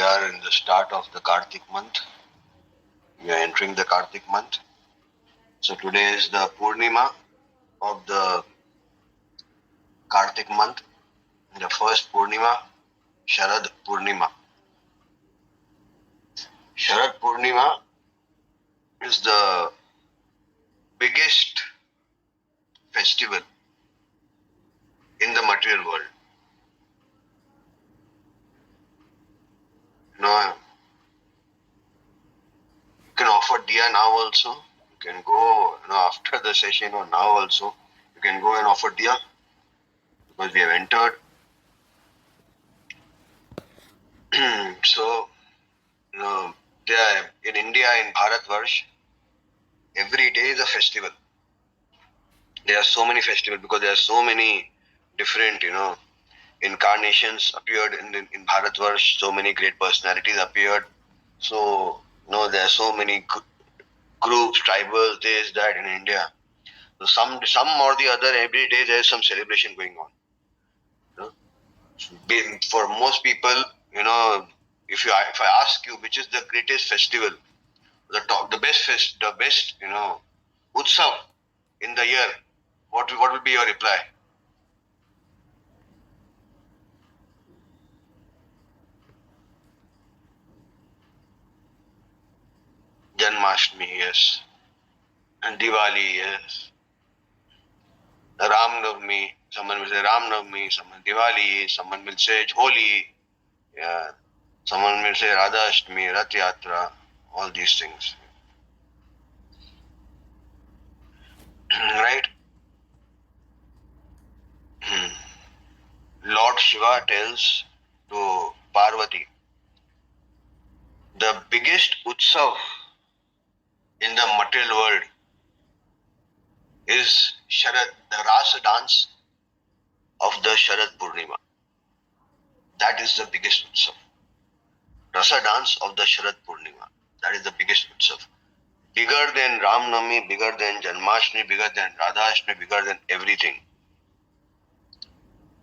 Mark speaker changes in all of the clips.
Speaker 1: are in the start of the Kartik month. We are entering the Kartik month. So today is the Purnima of the Kartik month. The first Purnima, Sharad Purnima. Sharad Purnima is the biggest festival in the material world. You can offer diya now also. You can go after the session or now also. You can go and offer diya because we have entered. So, there in India, in Bharatvarsh, every day is a festival. There are so many festivals because there are so many different, incarnations appeared in Bharatvarsh. So many great personalities appeared. So, there are so many groups, tribals, this, that in India. So some or the other, every day there is some celebration going on. For most people, if I ask you which is the greatest festival, the best utsav in the year, what will be your reply? Janmashtami, yes. And Diwali, yes. Ram Navami, someone will say Ram Navami, someone Diwali, someone will say Holi, yeah. Someone will say Radha Ashtami, Rath Yatra, all these things. Right? Lord Shiva tells to Parvati, the biggest utsav in the material world is the Rasa dance of the Sharad Purnima. That is the biggest utsav. Rasa dance of the Sharad Purnima. That is the biggest utsav. Bigger than Ram Navami, bigger than Janmashtami, bigger than Radha Ashtami, bigger than everything.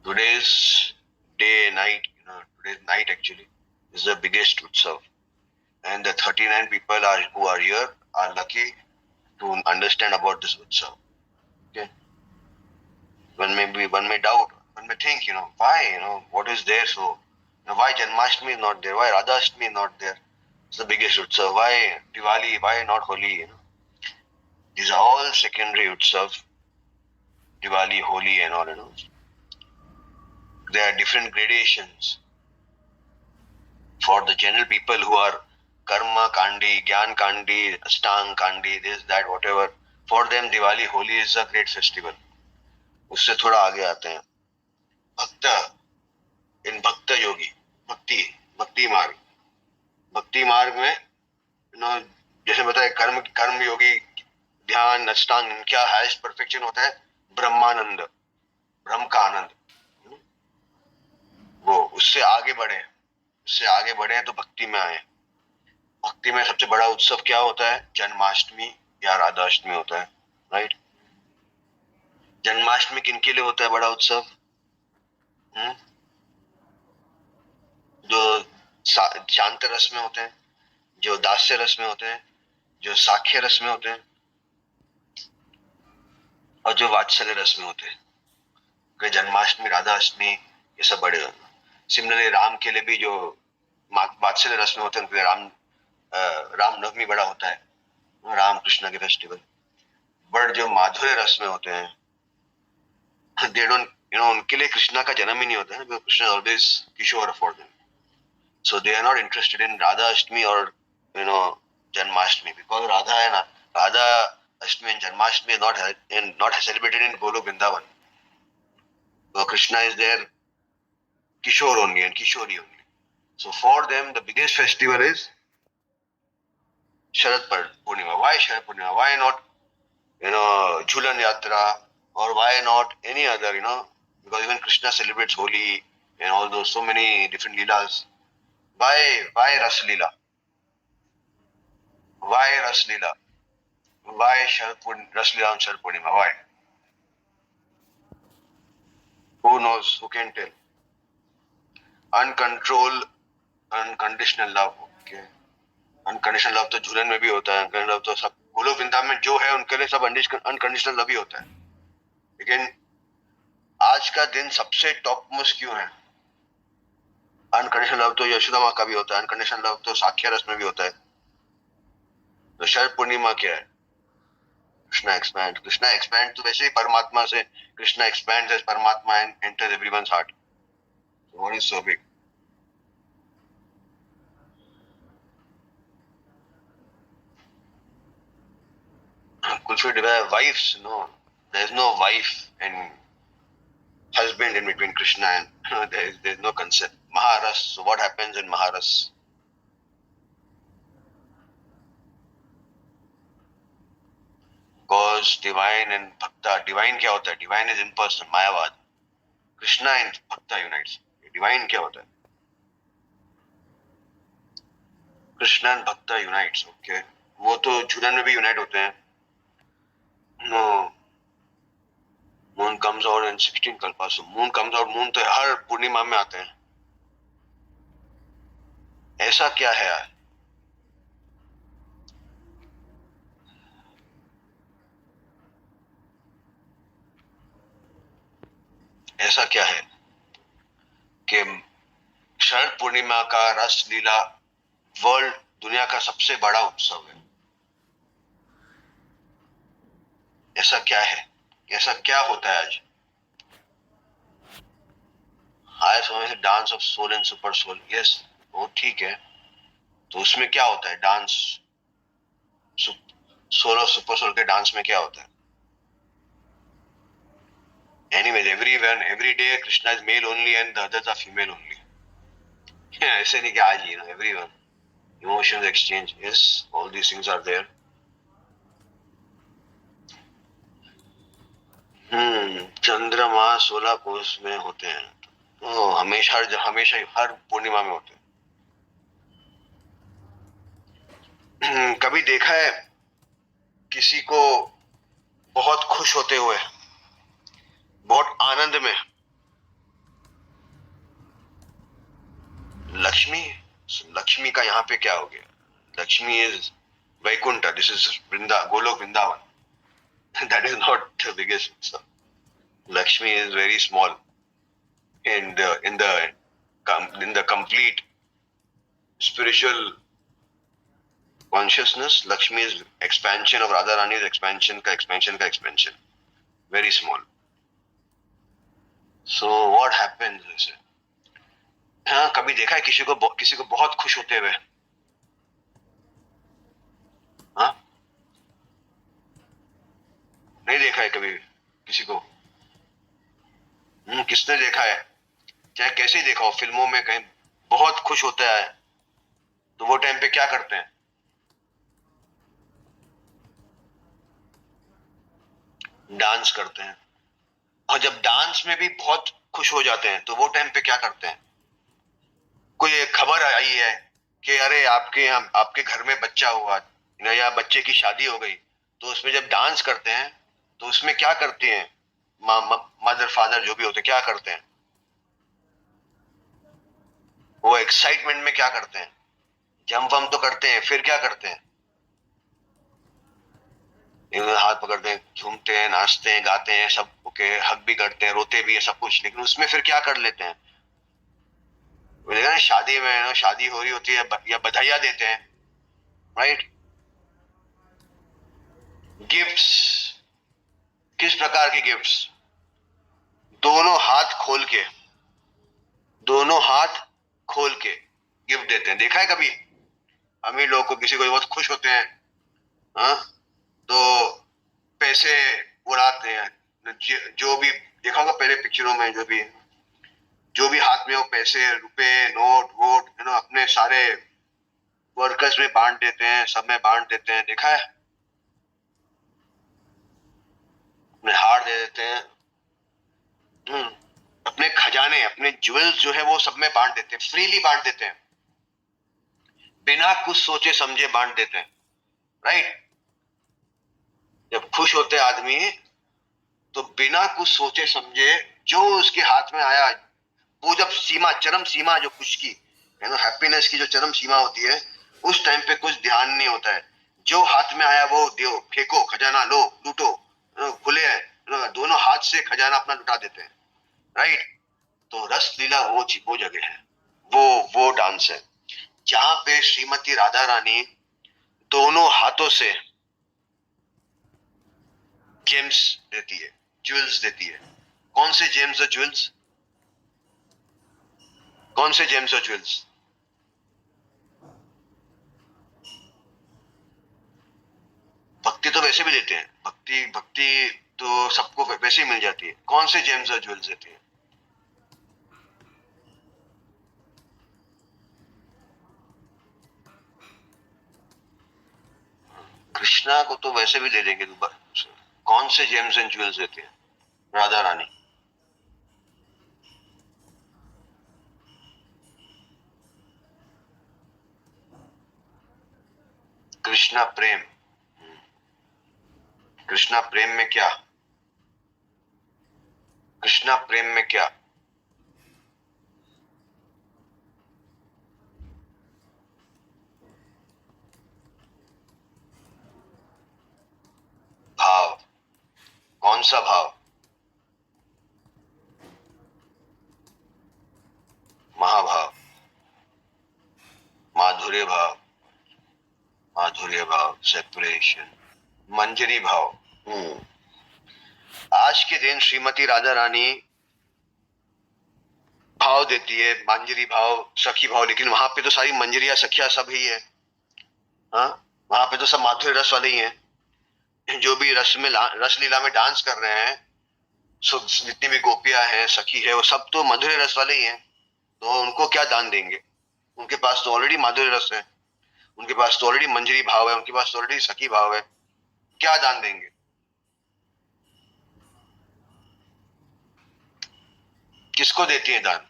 Speaker 1: Today's today's night actually is the biggest utsav. And the 39 people who are here are lucky to understand about this utsav. Okay. One may doubt, one may think, why, what is there? So, why Janmashtami is not there? Why Radha Ashtami is not there? It's the biggest utsav. Why Diwali? Why not Holi? These are all secondary utsav. Diwali, Holi, and all. There are different gradations for the general people who are karma kandi, gyan kandi, astang kandi, this, that, whatever. For them, Diwali, Holi is a great festival. उससे थोड़ा आगे आते हैं भक्त योगी भक्ति मार्ग में जैसे बताए कर्म योगी ध्यान अष्टांग क्या हाईएस्ट परफेक्शन होता है ब्रह्मानंद ब्रह्म का आनंद वो उससे आगे बढ़े तो भक्ति में आए भक्ति में सबसे बड़ा उत्सव क्या होता है जन्माष्टमी या राधा अष्टमी होता है राइट जन्माष्टमी किनके लिए होता है बड़ा उत्सव जो शांत रस में होते हैं जो दास्य रस में होते हैं जो साख्य रस में होते हैं और जो वात्सल्य रस में होते हैं जन्माष्टमी राधा अष्टमी ये सब बड़े सिमिलरली राम के लिए भी जो वात्सल्य रस में होते हैं उनके राम नवमी बड़ा होता है राम कृष्ण के फेस्टिवल बट जो माधुर्य रस में होते हैं they don't, उनके लिए कृष्णा का जन्म ही नहीं होता है because Krishna is always Kishore for them. So they are not interested in Radha Ashtami or, Janmashtami because Radha Ashtami and Janmashtami are not celebrated in Golok Vrindavan. So Krishna is there Kishore only and Kishori only. So for them the biggest festival is Sharad Purnima. Why Sharad Purnima? Why not, Jhulan Yatra? Or why not any other, because even Krishna celebrates Holi and all those, so many different leelas. Why Ras Leela? Why Ras Leela? Why Ras Leela on Sharad Purnima? Why? Who knows? Who can tell? Uncontrolled unconditional love, okay. Unconditional love तो झूलन में भी होता है, unconditional love तो सब गोलोक वृंदावन में जो है उनके लिए सब अनकंडीशनल लव ही होता है। लेकिन आज का दिन सबसे टॉप मोस्ट क्यों है? अनकंडीशनल लव तो यशोदा माँ का भी होता है, अनकंडीशनल लव तो साख्या रस में भी होता है। तो शरद पूर्णिमा क्या है? कृष्णा एक्सपैंड तो वैसे ही परमात्मा से, कृष्णा एक्सपैंड एज परमात्मा and enters everyone's heart. What is so big? कुछ wives, no, there is no wife and husband in between Krishna and there is no concept. Maharas, so what happens in Maharas? Because divine and bhakta, divine क्या होता है? Divine is impersonal, मायावाद. Krishna and bhakta unites. Divine क्या होता है? Krishna and bhakta unites, okay. वो तो झूलन में भी यूनाइट होते हैं. No, moon comes out in 16 kalpa, so moon comes out, moon तो हर पूर्णिमा में आते हैं. ऐसा क्या है यार? ऐसा क्या है कि शरद पूर्णिमा का रस लीला वर्ल्ड, दुनिया का सबसे बड़ा उत्सव है? ऐसा क्या है? ऐसा क्या होता है आज? हाय समझ से dance of soul and super soul, yes वो ठीक है. तो उसमें क्या होता है? डांस सोल और सुपर सोल के डांस में क्या होता है? Anyways, every day Krishna is male only and the others are female only. ऐसे नहीं कि आज ही, everyone, emotions exchange, yes, all these things are there. चंद्रमा 16 कोष में होते हैं, तो हमेशा हर पूर्णिमा में होते हैं. कभी देखा है किसी को बहुत खुश होते हुए, बहुत आनंद में? लक्ष्मी का यहाँ पे क्या हो गया? Lakshmi is Vaikuntha, this is Goloka Vrindavan. That is not the biggest. Lakshmi is very small in the complete spiritual consciousness. Lakshmi is expansion of Radharani's expansion ka expansion. Very small. So what happens? हाँ, कभी देखा है किसी को बहुत खुश होते हुए? हाँ, नहीं देखा है कभी किसी को. किसने देखा है? चाहे कैसे ही देखा हो, फिल्मों में कहीं बहुत खुश होता है तो वो टाइम पे क्या करते हैं? डांस करते हैं. और जब डांस में भी बहुत खुश हो जाते हैं तो वो टाइम पे क्या करते हैं? कोई खबर आई है कि अरे आपके घर में बच्चा हुआ या बच्चे की शादी हो गई, तो उसमें जब डांस करते हैं तो उसमें क्या करते हैं? मदर फादर जो भी होते क्या करते हैं? वो एक्साइटमेंट में क्या करते हैं? जंप वम तो करते हैं, फिर क्या करते हैं? हाथ पकड़ते हैं, झूमते हैं, नाचते हैं, गाते हैं, सब ओके, हक भी करते हैं, रोते भी है, सब कुछ. लेकिन उसमें फिर क्या कर लेते हैं? शादी में शादी हो रही होती है या बधाइयां देते हैं, राइट? गिफ्ट्स, किस प्रकार के गिफ्ट्स? दोनों हाथ खोल के गिफ्ट देते हैं. देखा है कभी अमीर लोग को, किसी को बहुत खुश होते हैं, हाँ, तो पैसे उड़ाते हैं. जो भी देखा होगा पहले पिक्चरों में, जो भी हाथ में हो पैसे, रुपए, नोट वोट, अपने सारे वर्कर्स में बांट देते हैं, सब में बांट देते हैं. देखा है? अपने हार दे देते हैं, अपने खजाने, अपने ज्वेल्स जो है वो सब में बांट देते हैं, फ्रीली बांट देते हैं, बिना कुछ सोचे समझे बांट देते हैं, राइट? जब खुश होते आदमी तो बिना कुछ सोचे समझे जो उसके हाथ में आया, वो जब चरम सीमा जो खुश की, हैप्पीनेस की जो चरम सीमा होती है, उस टाइम पे कुछ ध्यान नहीं होता है। जो हाथ में आया वो दो, फेंको, खजाना लो, लूटो, खुले हैं, दोनों हाथ से खजाना अपना लुटा देते हैं, राइट। तो रस लीला वो जगह है, वो डांस है जहां पे श्रीमती राधा रानी दोनों हाथों से जेम्स देती है, ज्वेल्स देती है। कौन से जेम्स और ज्वेल्स? कौन से जेम्स और ज्वेल्स? भक्ति तो वैसे भी देते हैं, भक्ति भक्ति तो सबको वैसे ही मिल जाती है। कौन से जेम्स और ज्वेल्स देते हैं? कृष्णा को तो वैसे भी दे देंगे दोबारा। कौन से जेम्स एंड ज्वेल्स देते हैं राधा रानी? कृष्णा प्रेम। कृष्णा प्रेम में क्या? कृष्णा प्रेम में क्या? भाव। कौन सा भाव? महाभाव, माधुर्य भाव, माधुर्य भाव, सेपरेशन, मंजरी भाव। आज के दिन श्रीमती राधा रानी भाव देती है, मंजरी भाव, सखी भाव, लेकिन वहां पे तो सारी मंजरिया सखिया सब ही है। हाँ, वहां पे तो सब माधुर्य रस वाले ही हैं। जो भी रस लीला में डांस कर रहे हैं, जितनी भी गोपियां हैं, सखी है, वो सब तो माधुर्य रस वाले ही हैं। तो उनको क्या दान देंगे? उनके पास तो ऑलरेडी माधुर्य रस है, उनके पास तो ऑलरेडी मंजरी भाव है, उनके पास तो ऑलरेडी सखी भाव है। क्या दान देंगे? किसको देती है दान?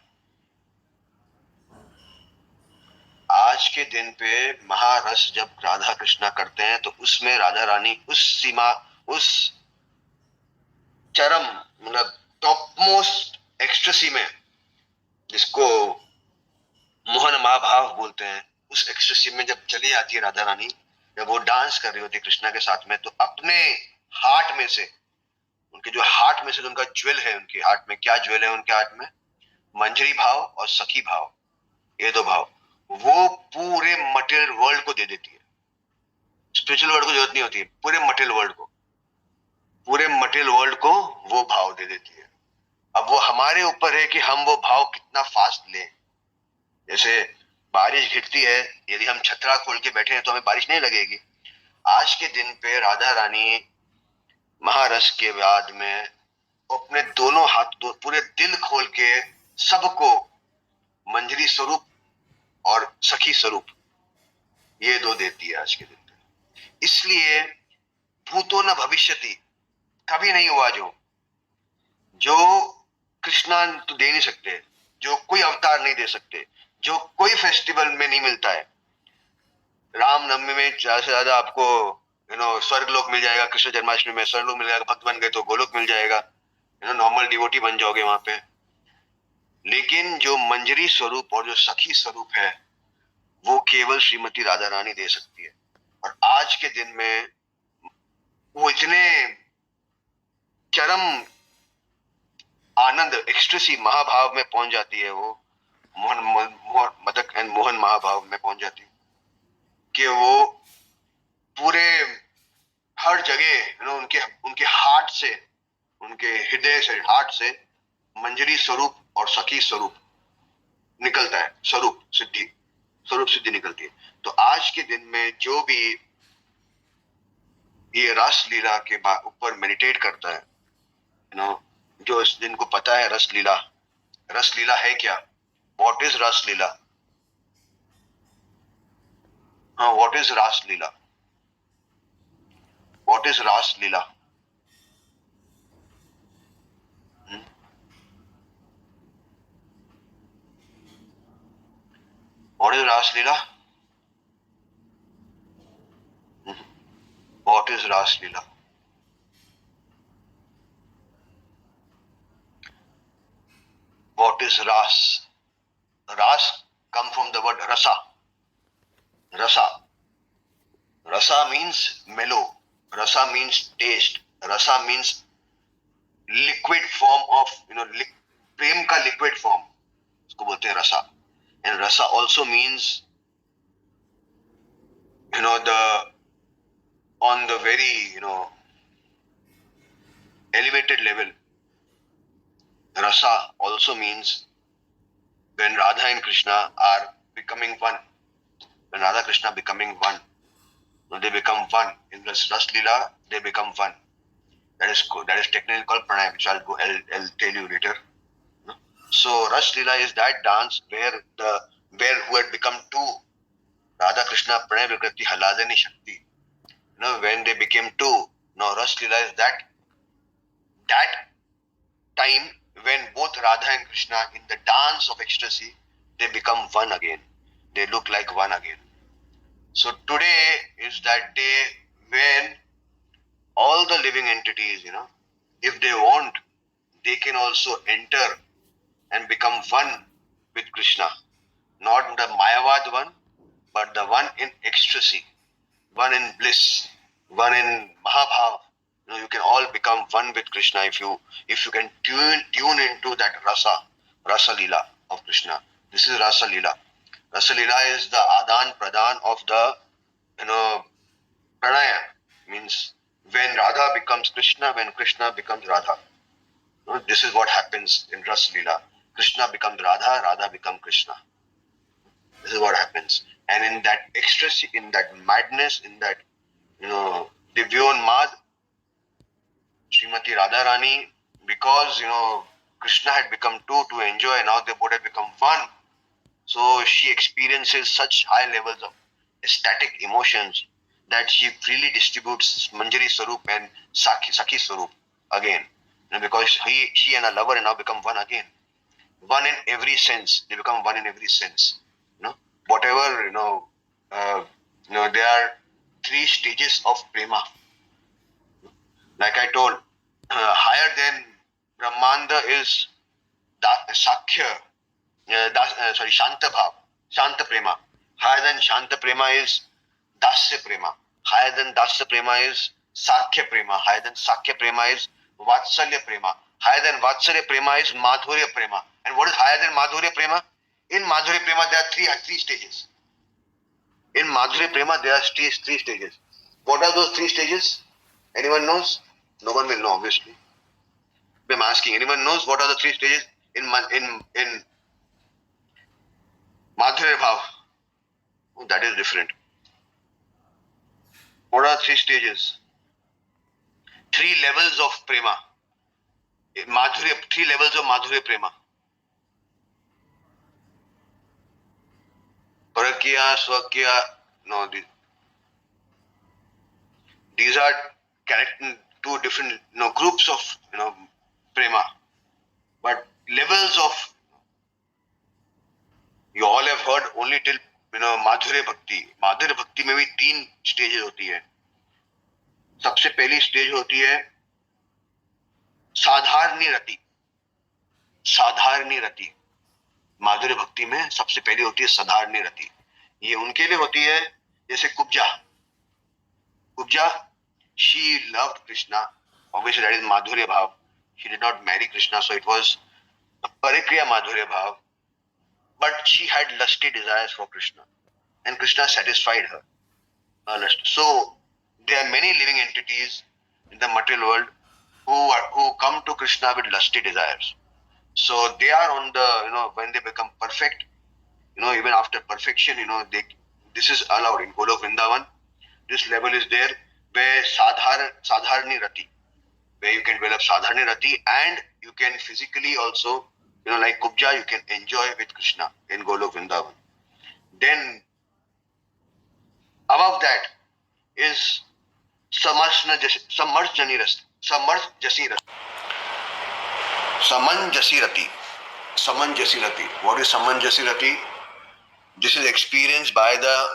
Speaker 1: आज के दिन पे महारस जब राधा कृष्णा करते हैं, तो उसमें राधा रानी उस सीमा, उस चरम, मतलब टॉप मोस्ट एक्सट्रेसी में, जिसको मोहन महाभाव बोलते हैं, उस एक्सट्रेसी में जब चली जाती है राधा रानी, जब वो डांस कर रही होती है कृष्णा के साथ में, तो अपने हार्ट में से, उनके जो हार्ट में से, उनका ज्वेल है, उनके हार्ट में क्या ज्वेल है? उनके हार्ट में मंजरी भाव और सखी भाव, ये दो भाव, वो पूरे मटेरियल वर्ल्ड को दे देती है। स्पिरिचुअल वर्ल्ड को जरूरत नहीं होती है, पूरे मटेरियल वर्ल्ड को, पूरे मटेरियल वर्ल्ड को वो भाव दे देती है। अब वो हमारे ऊपर है कि हम वो भाव कितना फास्ट लें। जैसे बारिश गिरती है, यदि हम छतरा खोल के बैठे हैं तो हमें बारिश नहीं लगेगी। आज के दिन पे राधा रानी महारस के बाद में अपने दोनों हाथ, पूरे दिल खोल के सबको मंजरी स्वरूप और सखी स्वरूप, ये दो देती है आज के दिन पे। इसलिए भूतो न भविष्यति कभी नहीं हुआ जो कृष्णा तो दे नहीं सकते, जो कोई अवतार नहीं दे सकते, जो कोई फेस्टिवल में नहीं मिलता है। रामनवमी में ज्यादा से ज्यादा आपको स्वर्ग लोक मिल जाएगा, कृष्ण जन्माष्टमी में स्वर्ग लोक मिल जाएगा, भक्त बन गए तो गोलोक मिल जाएगा, नॉर्मल डिवोटी बन जाओगे वहां पे। लेकिन जो मंजरी स्वरूप और जो सखी स्वरूप है, वो केवल श्रीमती राधा रानी दे सकती है। और आज के दिन में वो इतने चरम आनंद, एक्सट्रेसी, महाभाव में पहुंच जाती है, वो मदक एंड मोहन महाभाव में पहुंच जाती है कि वो पूरे हर जगह उनके उनके हार्ट से, उनके हृदय से, हार्ट से मंजरी स्वरूप और सखी स्वरूप निकलता है, स्वरूप सिद्धि निकलती है। तो आज के दिन में जो भी ये रस लीला के ऊपर मेडिटेट करता है, जो इस दिन को पता है रस लीला है क्या, व्हाट इज रस लीला? हाँ, व्हाट इज रास लीला? व्हाट इज रास लीला? व्हाट इज रास लीला? व्हाट इज रास लीला? व्हाट इज रास? रास come from the word rasa. Rasa. Rasa means mellow. Rasa means taste. Rasa means liquid form of, prem ka liquid form. Usko bolte hain rasa. And rasa also means, on the very, elevated level. Rasa also means when Radha and Krishna are becoming one. When Radha Krishna becoming one. They become one. In this Ras Leela, they become one. That is technically called pranayam, which I'll tell you later. So Ras Leela is that dance where who had become two. Radha Krishna Pranay Vikriti Haladani Shakti. When they became two. Now Ras Leela is that time when both Radha and Krishna in the dance of ecstasy, they become one again. They look like one again. So today is that day when all the living entities, if they want, they can also enter and become one with Krishna. Not the Mayavad one, but the one in ecstasy, one in bliss, one in Mahabhav. You can all become one with Krishna if you can tune into that Rasa Leela of Krishna. This is Rasa Leela. Rasa Leela is the Adan Pradan of the, Pranaya. Means when Radha becomes Krishna, when Krishna becomes Radha. This is what happens in Rasa Leela. Krishna becomes Radha, Radha becomes Krishna. This is what happens. And in that ecstasy, in that madness, in that, Divyon Mad, Srimati Radharani, because, Krishna had become two to enjoy, now they both have become one. So she experiences such high levels of ecstatic emotions that she freely distributes Manjari Sarup and Sakhi Sarup again. Because she and her lover now become one again. One in every sense. They become one in every sense. Whatever, there are three stages of prema. Like I told, higher than Brahmanda is Sakhya, Shanta Bhav, Shanta Prema. Higher than Shanta Prema is Dasya Prema. Higher than Dasya Prema is Sakhya Prema. Higher than Sakhya Prema is Vatsalya Prema. Higher than Vatsalya Prema is Madhurya Prema. And what is higher than Madhurya Prema? In Madhurya Prema there are three stages. In Madhurya Prema there are three stages. What are those three stages? Anyone knows? No one will know, obviously. I'm asking, anyone knows what are the three stages in Madhurya Bhav? Oh, that is different. What are three stages? Three levels of prema. Three levels of Madhurya Prema. Parakya, Swakya, no, these are connecting two different groups of prema. But levels of, you all have heard only till Madhurya Bhakti. Madhurya Bhakti में भी तीन stages होती है. सबसे पहली stage होती है साधारणी रति. साधारणी रति माधुर्य भक्ति में सबसे पहली होती है साधारणी रति. ये उनके लिए होती है जैसे Kubja, she loved Krishna. Obviously that is Madhurya Bhav. She did not marry Krishna, so it was a Parikriya Madhurya Bhav. But she had lusty desires for Krishna. And Krishna satisfied her. So there are many living entities in the material world who come to Krishna with lusty desires. So they are on the, when they become perfect, even after perfection, this is allowed in Golok Vrindavan. This level is there where Sadharani Rati, where you can develop Sadharani Rati and you can physically also, like Kubja, you can enjoy with Krishna in Golok Vrindavan. Then above that is Samanjasi Rati. What is Samanjasi Rati? This is experienced by the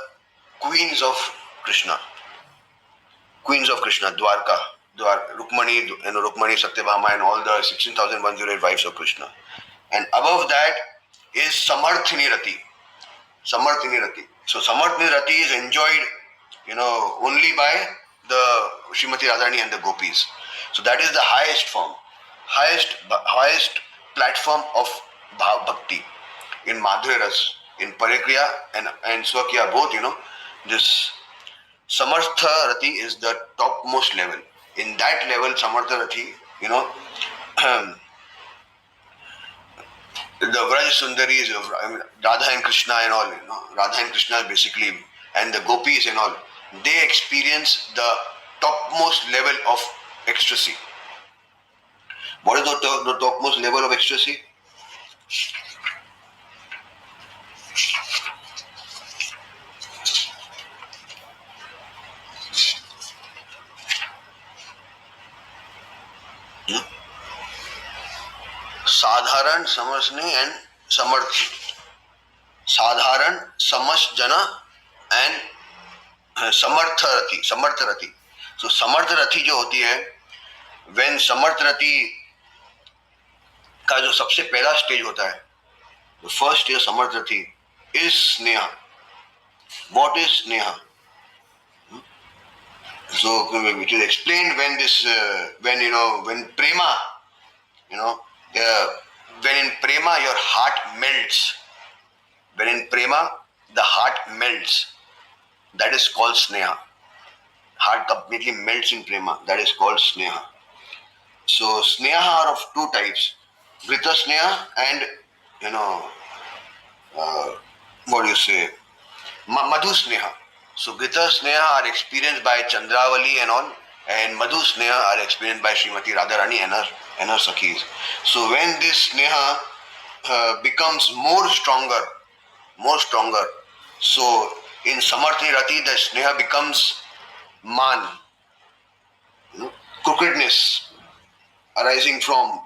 Speaker 1: queens of Krishna. Dwarka, Rukmani, Satyabhama and all the 16,108 wives of Krishna. And above that is Samarthini Rati. Samarthini Rati. So Samarthini Rati is enjoyed, only by the Srimati Radharani and the gopis. So that is the highest form, highest platform of bhakti in Madhurya Ras, in Parikriya and Swakya both. This Samartha Rati is the topmost level. In that level, Samartha Rati, the Vraj Sundaris, Radha and Krishna and all, Radha and Krishna basically, and the gopis and all, they experience the topmost level of ecstasy. What is the topmost level of ecstasy? Sadharan, Samasni and Samarthi. Sadharan, Samas Jana and Samartharati. So Samartharati जो होती है, when Samartharati का जो सबसे पहला stage होता है, the first stage of Samartharati is Sneha. What is Sneha? So it is explained when prema, when in prema your heart melts. When in prema the heart melts. That is called Sneha. Heart completely melts in prema. That is called Sneha. So Sneha are of two types: Grita Sneha and what do you say? Madhu Sneha. So Grita Sneha are experienced by Chandravali and all, and Madhu Sneha are experienced by Srimati Radharani and her Sakhis. So when this Sneha becomes more stronger, so in Samarthi Rati the Sneha becomes man, crookedness arising from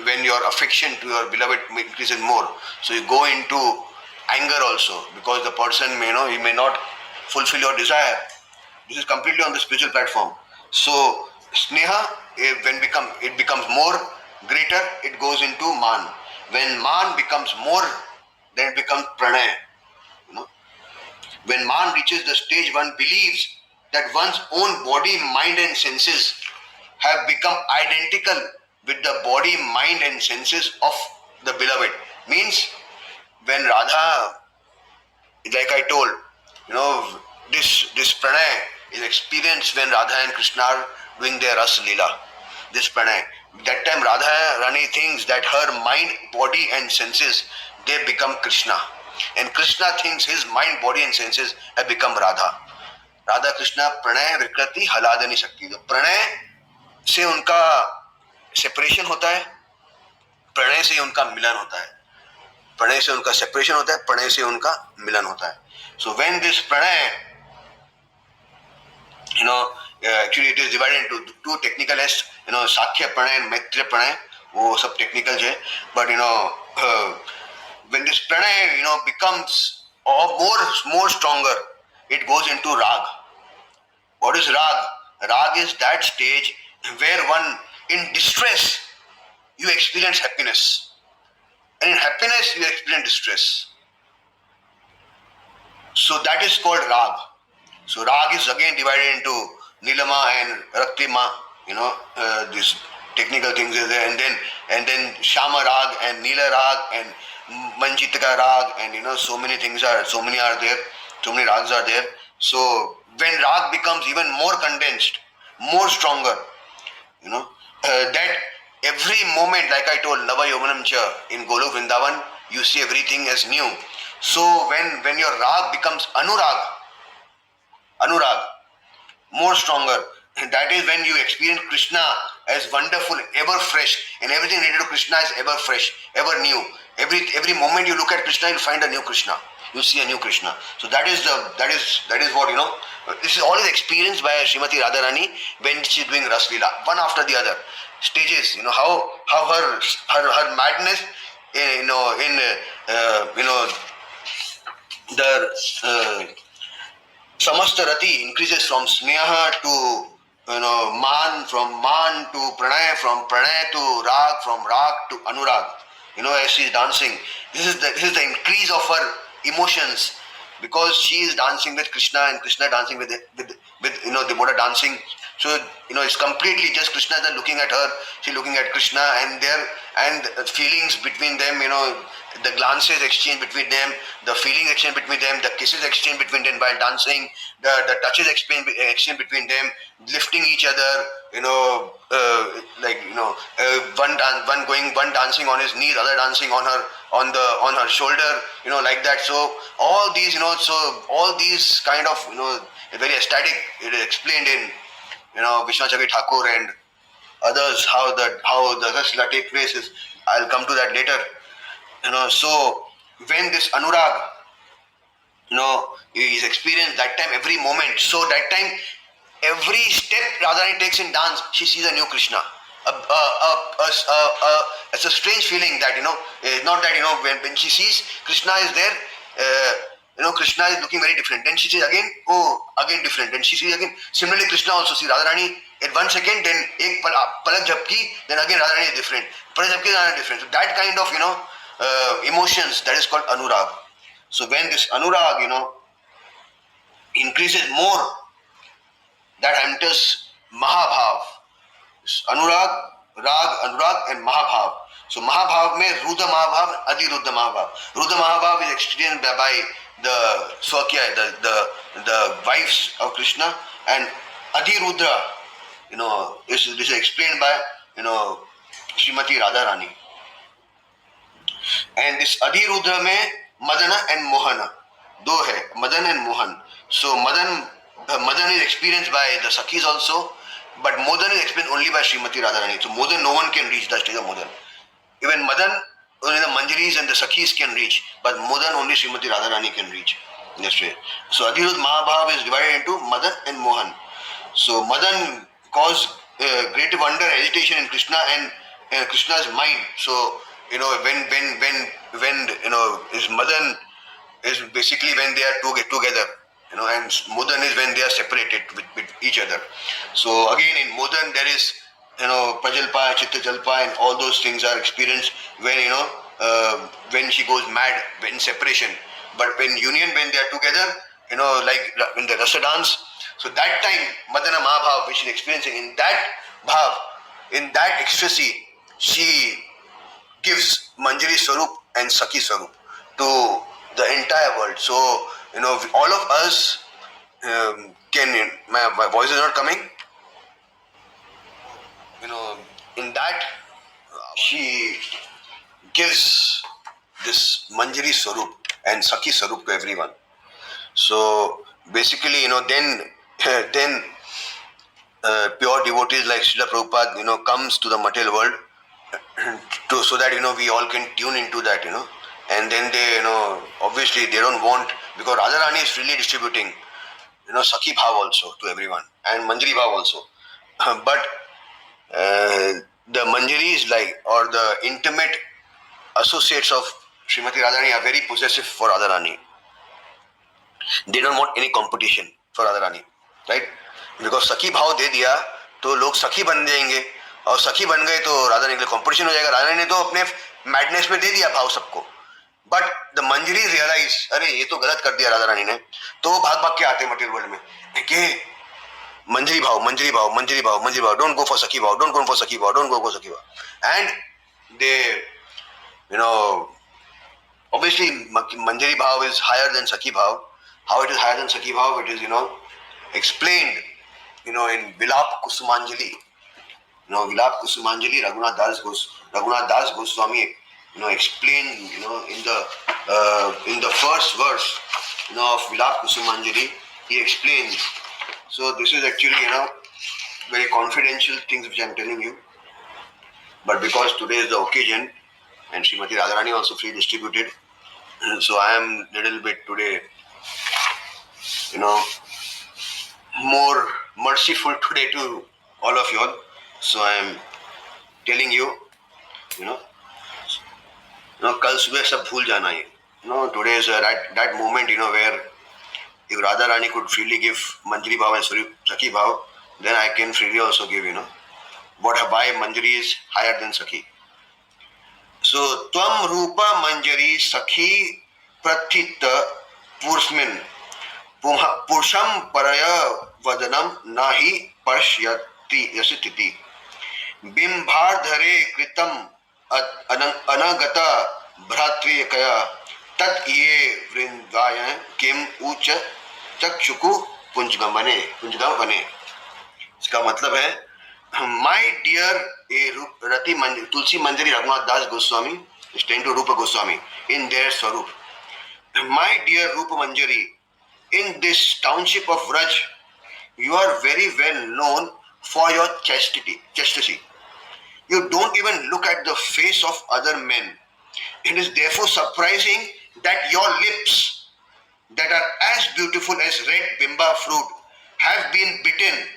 Speaker 1: when your affection to your beloved increases more, so you go into anger also, because the person he may not fulfill your desire. This is completely on the spiritual platform. So Sneha, when it becomes more greater, it goes into man. When man becomes more, then it becomes pranay. When man reaches the stage, one believes that one's own body, mind and senses have become identical with the body, mind and senses of the beloved. Means when Radha, like I told, this pranay is experienced when Radha and Krishna are doing their Ras Leela. This pranay. That time Radha Rani thinks that her mind, body and senses, they become Krishna. And Krishna thinks his mind, body and senses have become Radha. Radha Krishna pranay vikrati haladani shakti. तो प्रणय से उनका separation होता है, प्रणय से उनका मिलन होता है, प्रणय से उनका सेपरेशन होता है, प्रणय से उनका मिलन होता है. So when this pranay, actually it is divided into two technical aspects, Sakya pranay and Maitreya pranay, वो सब technical है, but when this pranay becomes more stronger, it goes into rag. What is rag? Rag is that stage where one in distress you experience happiness, and in happiness you experience distress. So that is called rag. So rag is again divided into Nilama and Raktima, these technical things are there, and then Shama rag and Nila rag and Manjitaka rag, and so many are there, so many rags are there. So when rag becomes even more condensed, more stronger, that every moment, like I told, Nava Yovanam Cha in Golok Vrindavan, you see everything as new. So when your rag becomes anurag, more stronger, that is when you experience Krishna as wonderful, ever fresh, and everything related to Krishna is ever fresh, ever new. Every moment you look at Krishna, you find a new Krishna. You see a new Krishna. So that is what this is all is experienced by Srimati Radharani when she is doing Ras Leela, one after the other stages. How her madness, the Samasta Rati increases from Sneha to Man, from Man to Pranay, from Pranay to Rag, from Rag to Anurag. as she is dancing, this is the increase of her emotions, because she is dancing with Krishna and Krishna dancing with the Buddha dancing. So it's completely just Krishna is looking at her, she looking at Krishna, and feelings between them, the glances exchange between them, the feelings exchange between them, the kisses exchange between them while dancing, the touches exchange between them, lifting each other, one dancing on his knees, other dancing on her shoulder, like that. So all these, all these kind of, very ecstatic. It is explained in, Vishwanath Thakur and others how the Rasa take place is. I'll come to that later. So when this Anurag, is experienced that time, every moment. So that time, every step Radharani takes in dance, she sees a new Krishna. It's a strange feeling that, it's not that, when she sees Krishna is there, Krishna is looking very different. Then she sees again, again different. Then she sees again. Similarly, Krishna also sees Radharani in 1 second, then ek palak jhapki, then again Radharani is different. Palak jhapki, Radharani is different. So that kind of, emotions, that is called Anurag. So when this Anurag, increases more, that enters Mahabhav. Anurag, Rag, Anurag and Mahabhav. So Mahabhav mein Rudra Mahabhav, Adi Rudra Mahabhav. Rudra Mahabhav is experienced by the Swakya, the wives of Krishna, and Adi Rudra, this is explained by, Srimati Radharani. And this Adi Rudra mein Madana and Mohana, do hai, Madan and Mohan. So Madan is experienced by the Sakhis also, but Modan is experienced only by Srimati Radharani. So Modan, no one can reach the stage of Modan. Even Madan, only the Manjaris and the Sakhis can reach, but Modan only Srimati Radharani can reach. That's right. So Adhirud Mahabhav is divided into Madan and Mohan. So Madan caused great wonder, agitation in Krishna and Krishna's mind. So when his Madan is basically when they are together, and Modan is when they are separated with each other. So again in Modan there is, Prajalpa, Chitta Jalpa, and all those things are experienced when, when she goes mad, when separation. But when union, when they are together, like in the Rasa dance, so that time, Madana Mahabhav, which she is experiencing, in that bhav, in that ecstasy, she gives Manjari Swarup and Sakhi Swarup to the entire world. So, all of us can, my voice is not coming, in that she gives this Manjari Swarup and Sakhi Swarup to everyone. So basically, then pure devotees like Srila Prabhupada, comes to the material world so that, we all can tune into that, and then they, obviously they don't want, because Radharani is freely distributing, Sakhi Bhav also to everyone and Manjari Bhav also. But the Manjaris, or the intimate associates of Srimati Radharani are very possessive for Radharani. They don't want any competition for Radharani, right? Because Sakhi Bhav de diya, तो लोग सखी बन जाएंगे, और सखी बन गए तो राधारानी के लिए कंपटीशन हो जाएगा. राधारानी ने तो अपने मैडनेस में दे दिया भाव सबको, बट द मंजरी रियलाइज, अरे ये तो गलत कर दिया राधारानी ने, तो भाग भाग के आते हैं मटेरियल वर्ल्ड में कि मंजरी भाव, मंजरी भाव, मंजरी भाव, मंजरी भाव, डोंट गो फॉर सखी भाव, डोंट गो फॉर सखी भाव, डोंट गो सखी भाव. And they, obviously Manjari Bhav is higher than Sakhi Bhav. How it is higher than Sakhi Bhav? It is, explained, in Vilap Kusumanjali. Vilap Kusumanjali, Raghunath Das Goswami, explained, in the first verse, of Vilap Kusumanjali, he explains. So this is actually, very confidential things which I am telling you. But because today is the occasion, and Srimati Radharani also free distributed, so I am little bit today, more merciful today to all of you all. So I am telling you, kal subah sab bhul jana hai. Today is that moment, where if Radharani could freely give Manjari Bhav and Sakhi Bhav, then I can freely also give, why Manjari is higher than Sakhi. सो त्वम रूप मंजरी सखी प्रथित पुरुषमिन पुरुषम परय वदनम नहि पश्यति यसिति बिंबाधरे कृतम अनगत भ्रातृकया तत् ये वृंदाय किम उच्च चक्षुकु पुंजगमने। इसका मतलब है माय डियर ए Rati Manjari, Tulsi Manjari Raghunath Das Goswami staying to Rupa Goswami in their Swarup, my dear Rupa Manjari, in this township of Vraj you are very well known for your chastity. You don't even look at the face of other men. It is therefore surprising that your lips that are as beautiful as red bimba fruit have been bitten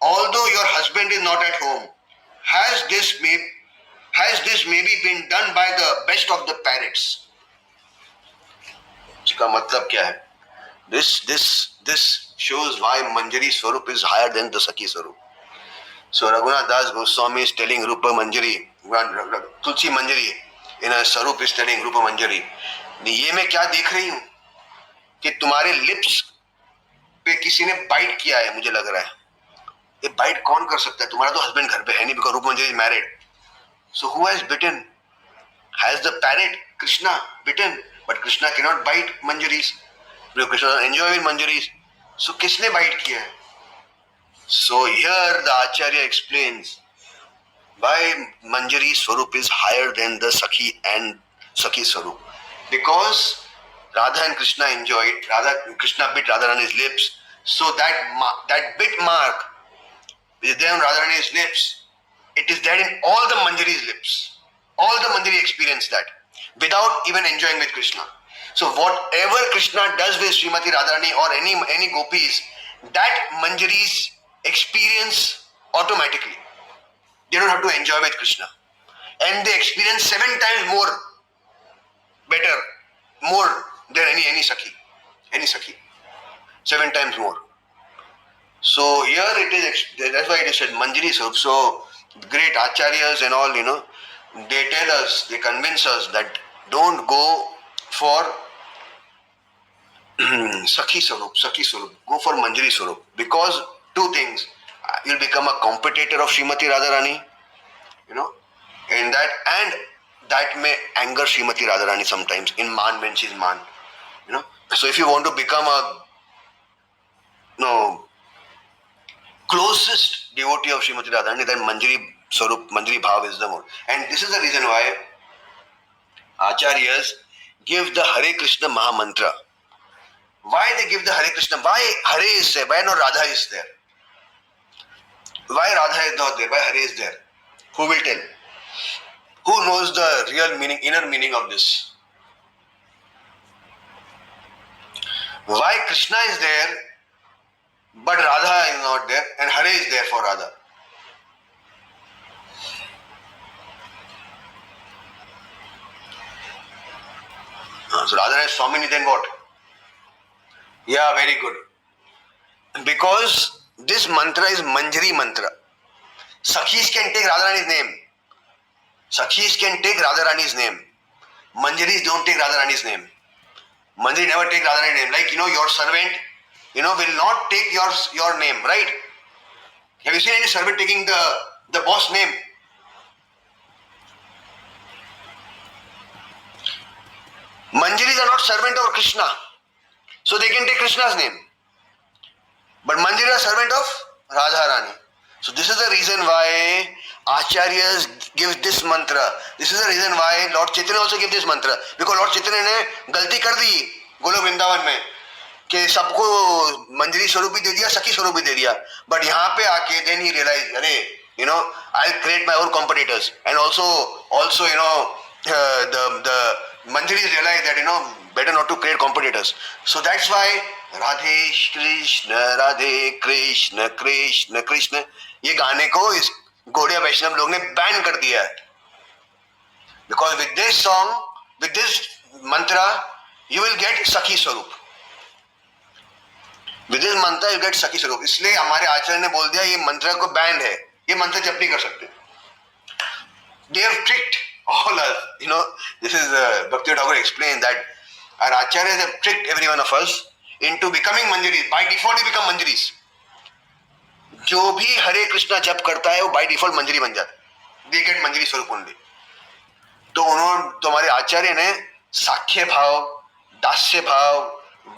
Speaker 1: although your husband is not at home. Has this maybe been done by the best of the parrots? इसका मतलब क्या है? This shows why Manjari Swarup is higher than the Sakhi Swarup. So Raghunath Das Goswami is telling Rupa Manjari, Tulsi Manjari in a Swarup is telling Rupa Manjari, ये मैं क्या देख रही हूँ कि तुम्हारे लिप्स पे किसी ने बाइट किया है, मुझे लग रहा है। ये बाइट कौन कर सकता है? तुम्हारा तो हस्बैंड घर पे है नहीं, बिकॉज रूप मंजरी is married. So who has bitten? Has the parrot Krishna bitten? But Krishna cannot bite Manjaris. Krishna enjoy with Manjaris. So किसने बाइट किया है? So here the Acharya explains why Manjari Swarup is higher than the Sakhi and Sakhi Swarup. Because Radha and Krishna enjoyed, Krishna bit Radharani's lips. So that bit mark is there on Radharani's lips. It is there in all the Manjari's lips. All the Manjari experience that without even enjoying with Krishna. So whatever Krishna does with Srimati Radharani or any gopis, that Manjaris experience automatically. They don't have to enjoy with Krishna. And they experience 7 times more better, more than any Sakhi. Any Sakhi. 7 times more. So here it is, that's why it is said Manjari Swarup. So great Acharyas and all, they tell us, they convince us that don't go for Sakhi Swarup, go for Manjari Swarup. Because 2 things, you'll become a competitor of Srimati Radharani, and that may anger Srimati Radharani sometimes in Man when she's Man, So if you want to become a closest devotee of Srimati Radharani, then Manjari Swarup, Manjari Bhav is the more. And this is the reason why Acharyas give the Hare Krishna Maha Mantra. Why they give the Hare Krishna? Why Hare is there? Why not Radha is there? Why Radha is not there? Why Hare is there? Who will tell? Who knows the real meaning, inner meaning of this? Why Krishna is there, but Radha is not there, and Hare is there for Radha? So Radha is Swamini, then what? Yeah, very good. Because this mantra is Manjari mantra. Sakhis can take Radharani's name. Sakhis can take Radharani's name. Manjaris don't take Radharani's name. Manjari never take Radharani's name. Like, your servant, will not take your name, right? Have you seen any servant taking the boss name? Manjaris are not servant of Krishna. So they can take Krishna's name. But Manjari are servant of Radharani. So this is the reason why Acharyas give this mantra. This is the reason why Lord Chaitanya also give this mantra. Because Lord Chaitanya ने गलती कर दी गोलोक वृंदावन में कि सबको मंजरी स्वरूप भी दे दिया, सखी स्वरूप भी दे दिया. But यहाँ पे आके then he realized, I'll create my own competitors. And also the Manjaris realized that better not to create competitors. So that's why Radhe Krishna Krishna Krishna ये गाने को इस गौड़िया वैष्णव लोग ने बैन कर दिया है. Because with this song, with this mantra, you will get Sakhi Swarup. With this mantra you get Sakhi Swarup. इसलिए हमारे आचार्य ने बोल दिया ये मंत्र को बैन है, ये मंत्र जप नहीं कर सकते. They have tricked all are, this is Bhaktivedanta Thakur explains that our acharyas have tricked every one of us into becoming manjaris. By default, we become manjaris. जो भी हरे कृष्णा जप करता है वो बाय डिफॉल्ट मंजरी बन जाता है. दे गेट मंजरी स्वरूप ओनली. तो उन्होंने तुम्हारे आचार्य ने साख्य भाव, दास्य भाव,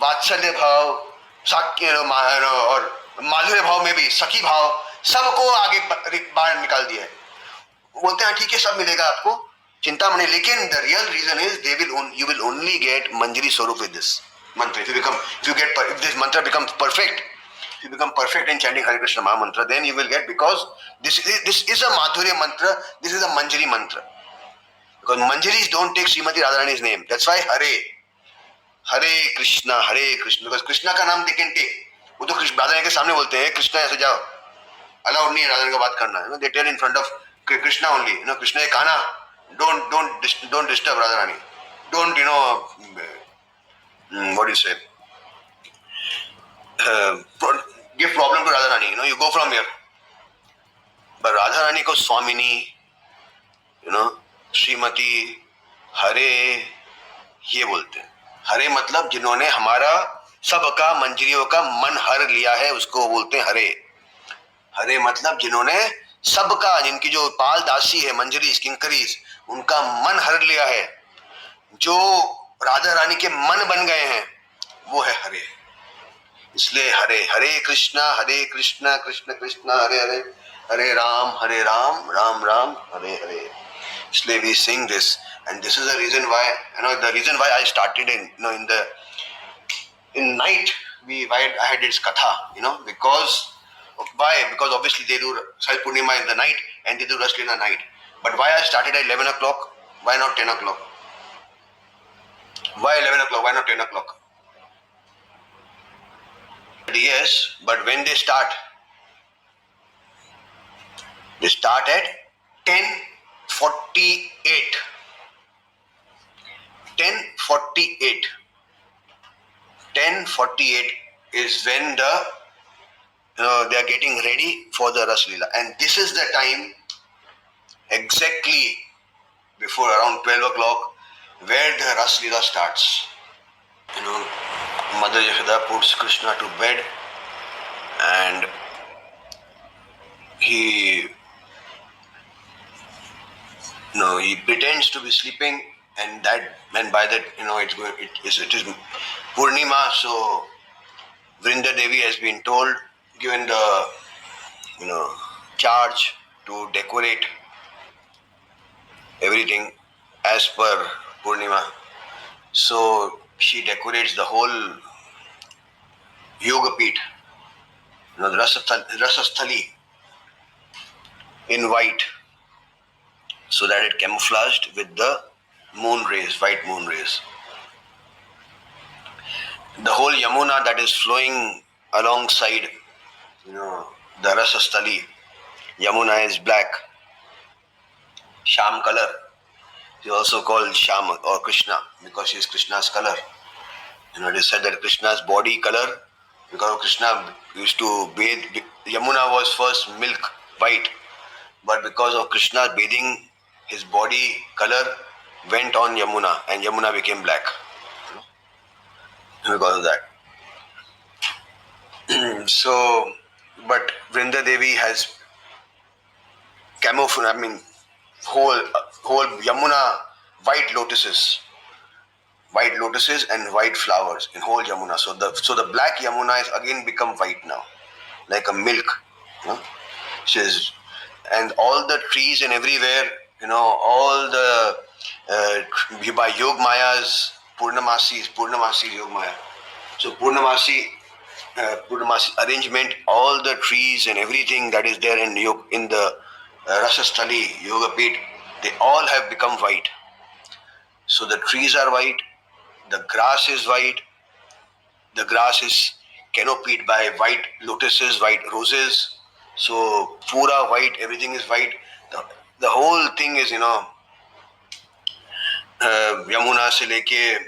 Speaker 1: वात्सल्य भाव, साख्य और माधुर्य भाव में भी सखी भाव सबको आगे बाहर निकाल दिया है. बोलते हैं ठीक है सब मिलेगा आपको, चिंता मत, लेकिन the real reason is you will only get Manjari Swaroop with this mantra. If this mantra becomes perfect, if you become perfect in chanting Hare Krishna Maha Mantra, then you will get, because this is a Madhurya mantra, this is a Manjari mantra. Because Manjaris don't take Srimati Radharani's name. That's why Hare Krishna, because Krishna का नाम they can take. वो तो राधारानी के सामने बोलते हैं कृष्णा ऐसे जाओ, अलाउड नहीं है राधारानी का बात करना. They tell in front of Krishna only. Krishna है खाना, don't disturb Radharani. Don't what do you say? Give problem to Radharani. You go from here. But Radharani को स्वामिनी, श्रीमती, हरे ये बोलते हैं. हरे मतलब जिन्होंने हमारा सबका मंजरियों का मन हर लिया है, उसको बोलते हैं हरे. हरे मतलब जिन्होंने सबका, जिनकी जो पाल दासी है, मंजरीज, किंकरीज, उनका मन हर लिया है, जो राधा रानी के मन बन गए हैं, वो है हरे. इसलिए हरे कृष्णा कृष्ण कृष्ण हरे हरे, हरे राम राम राम हरे हरे. इसलिए we sing this, and this is the reason why, the reason why I started in night. I had this katha, because why? Because obviously they do Sharad Purnima in the night and they do Ras Leela night. But why I started at 11 o'clock? Why not 10 o'clock? Why 11 o'clock? Why not 10 o'clock? Yes, but when they start at 10:48. 10:48. 10:48 is when they are getting ready for the Ras Leela, and this is the time exactly before around 12 o'clock where the Ras Leela starts. Mother Yashoda puts Krishna to bed, and he pretends to be sleeping, and by that it is Purnima. So Vrinda Devi has been given the charge to decorate everything as per Purnima. So she decorates the whole Yoga Peeth, the Rasasthali, in white, so that it camouflaged with the white moon rays. The whole Yamuna that is flowing alongside, the Rasasthali, Yamuna is black, Sham color. She also called Sham or Krishna because she is Krishna's color. It is said that Krishna's body color, because Krishna used to bathe, Yamuna was first milk white, but because of Krishna bathing, his body color went on Yamuna and Yamuna became black because of that. So, but Vrinda Devi has whole Yamuna white lotuses and white flowers in whole Yamuna. So the black Yamuna has again become white now, like a milk. And all the trees and everywhere, all the by Yog Maya's Purnamasi Yog Maya. So Purnamasi arrangement, all the trees and everything that is there in the Rasasthali, Yoga Peeth, they all have become white. So the trees are white, the grass is white, the grass is canopied by white lotuses, white roses. So pura white, everything is white. The whole thing is, Yamuna se leke,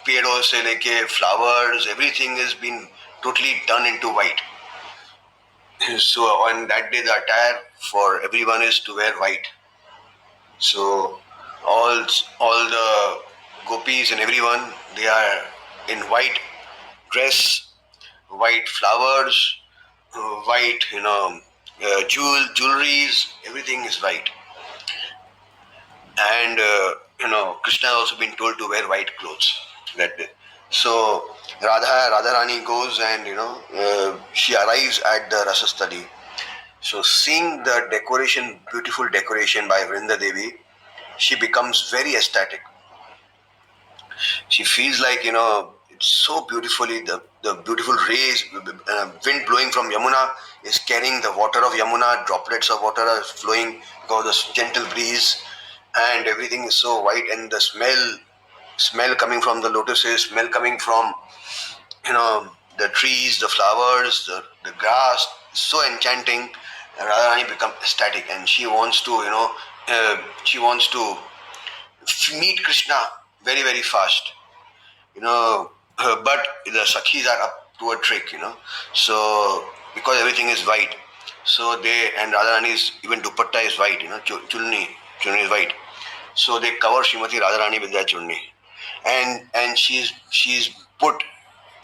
Speaker 1: pedon se leke, flowers, everything has been totally done into white. So on that day, the attire for everyone is to wear white. So all the gopis and everyone, they are in white dress, white flowers, white, jewelries, everything is white. And, Krishna has also been told to wear white clothes that day. So Radharani goes and, she arrives at the Rasa study. So seeing the decoration, beautiful decoration by Vrinda Devi, she becomes very ecstatic. She feels like, it's so beautifully, the beautiful rays, wind blowing from Yamuna is carrying the water of Yamuna, droplets of water are flowing because of the gentle breeze, and everything is so white, and the smell coming from the lotuses, smell coming from, the trees, the flowers, the grass, so enchanting. And Radharani becomes ecstatic, and she wants to, meet Krishna very, very fast, but the Sakhis are up to a trick, so because everything is white, so and Radharani's even dupatta is white, chulni is white, so they cover Srimati Radharani with that chulni, and she's put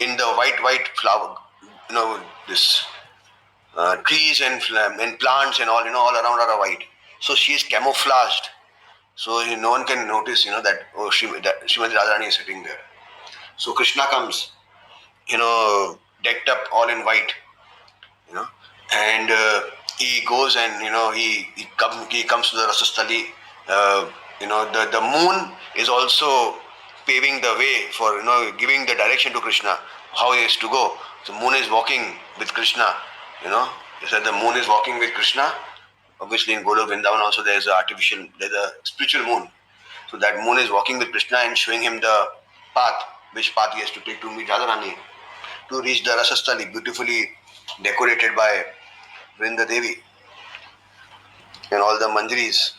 Speaker 1: in the white flower, this trees and plants and all, all around are white, so she is camouflaged. So no one can notice, that Srimati Radharani is sitting there. So Krishna comes, decked up all in white, and he goes and he comes to the Rasastali. The moon is also paving the way for giving the direction to Krishna how he is to go. The moon is walking with Krishna. He said the moon is walking with Krishna. Obviously, in Golok Vrindavan also there's a spiritual moon. So that moon is walking with Krishna and showing him the path, which path he has to take to meet Radharani, to reach the Rasastali, beautifully decorated by Vrinda Devi and all the manjaris.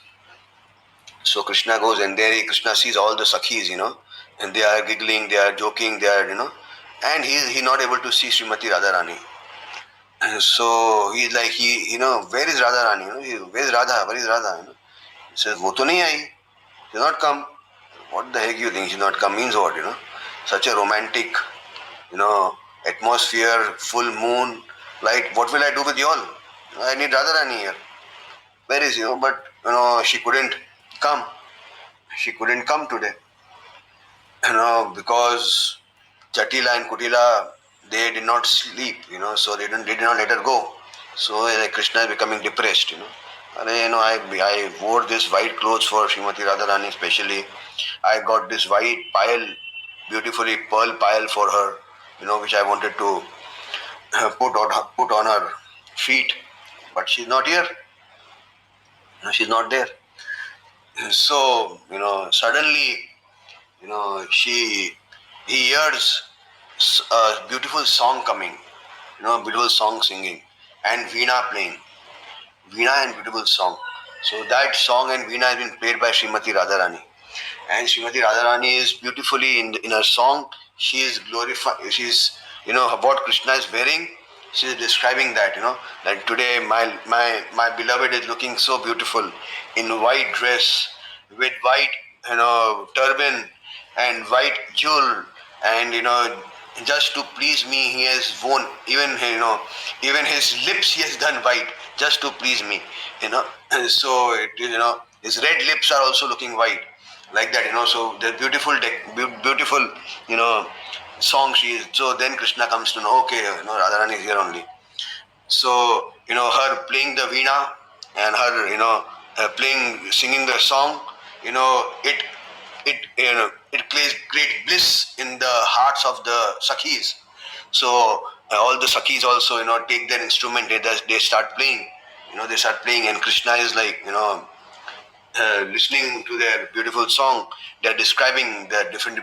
Speaker 1: So Krishna goes, and there Krishna sees all the Sakhis, and they are giggling, they are joking, they are, and he's not able to see Srimati Radharani. So he's like, where is Radharani? Where is Radha? Where is Radha? He says, wo to nahi aayi. She's not come. What the heck you think she's not come means what, Such a romantic, atmosphere, full moon, light. What will I do with you all? I need Radharani here. Where is you? But, she couldn't come. She couldn't come today. Because Jatila and Kutila, they did not sleep, so they did not let her go. So Krishna is becoming depressed, I wore this white clothes for Srimati Radharani especially. I got this white pile, beautifully pearl pile for her, which I wanted to put on her feet, but she's not here. She's not there. So, suddenly, he hears a beautiful song coming, beautiful song singing, and Veena playing. Veena and beautiful song. So that song and Veena has been played by Srimati Radharani. And Srimati Radharani is beautifully in her song. She is glorifying. She's what Krishna is wearing. She is describing that that today my beloved is looking so beautiful in white dress with white turban and white jewel, and just to please me he has worn even his lips he has done white just to please me. So it his red lips are also looking white like that. So the beautiful song she is. So then Krishna comes to know, okay, Radharani is here only. So her playing the veena and her singing the song, it plays great bliss in the hearts of the Sakhis. So all the Sakhis also take their instrument, they start playing, and Krishna is like listening to their beautiful song. They're describing the different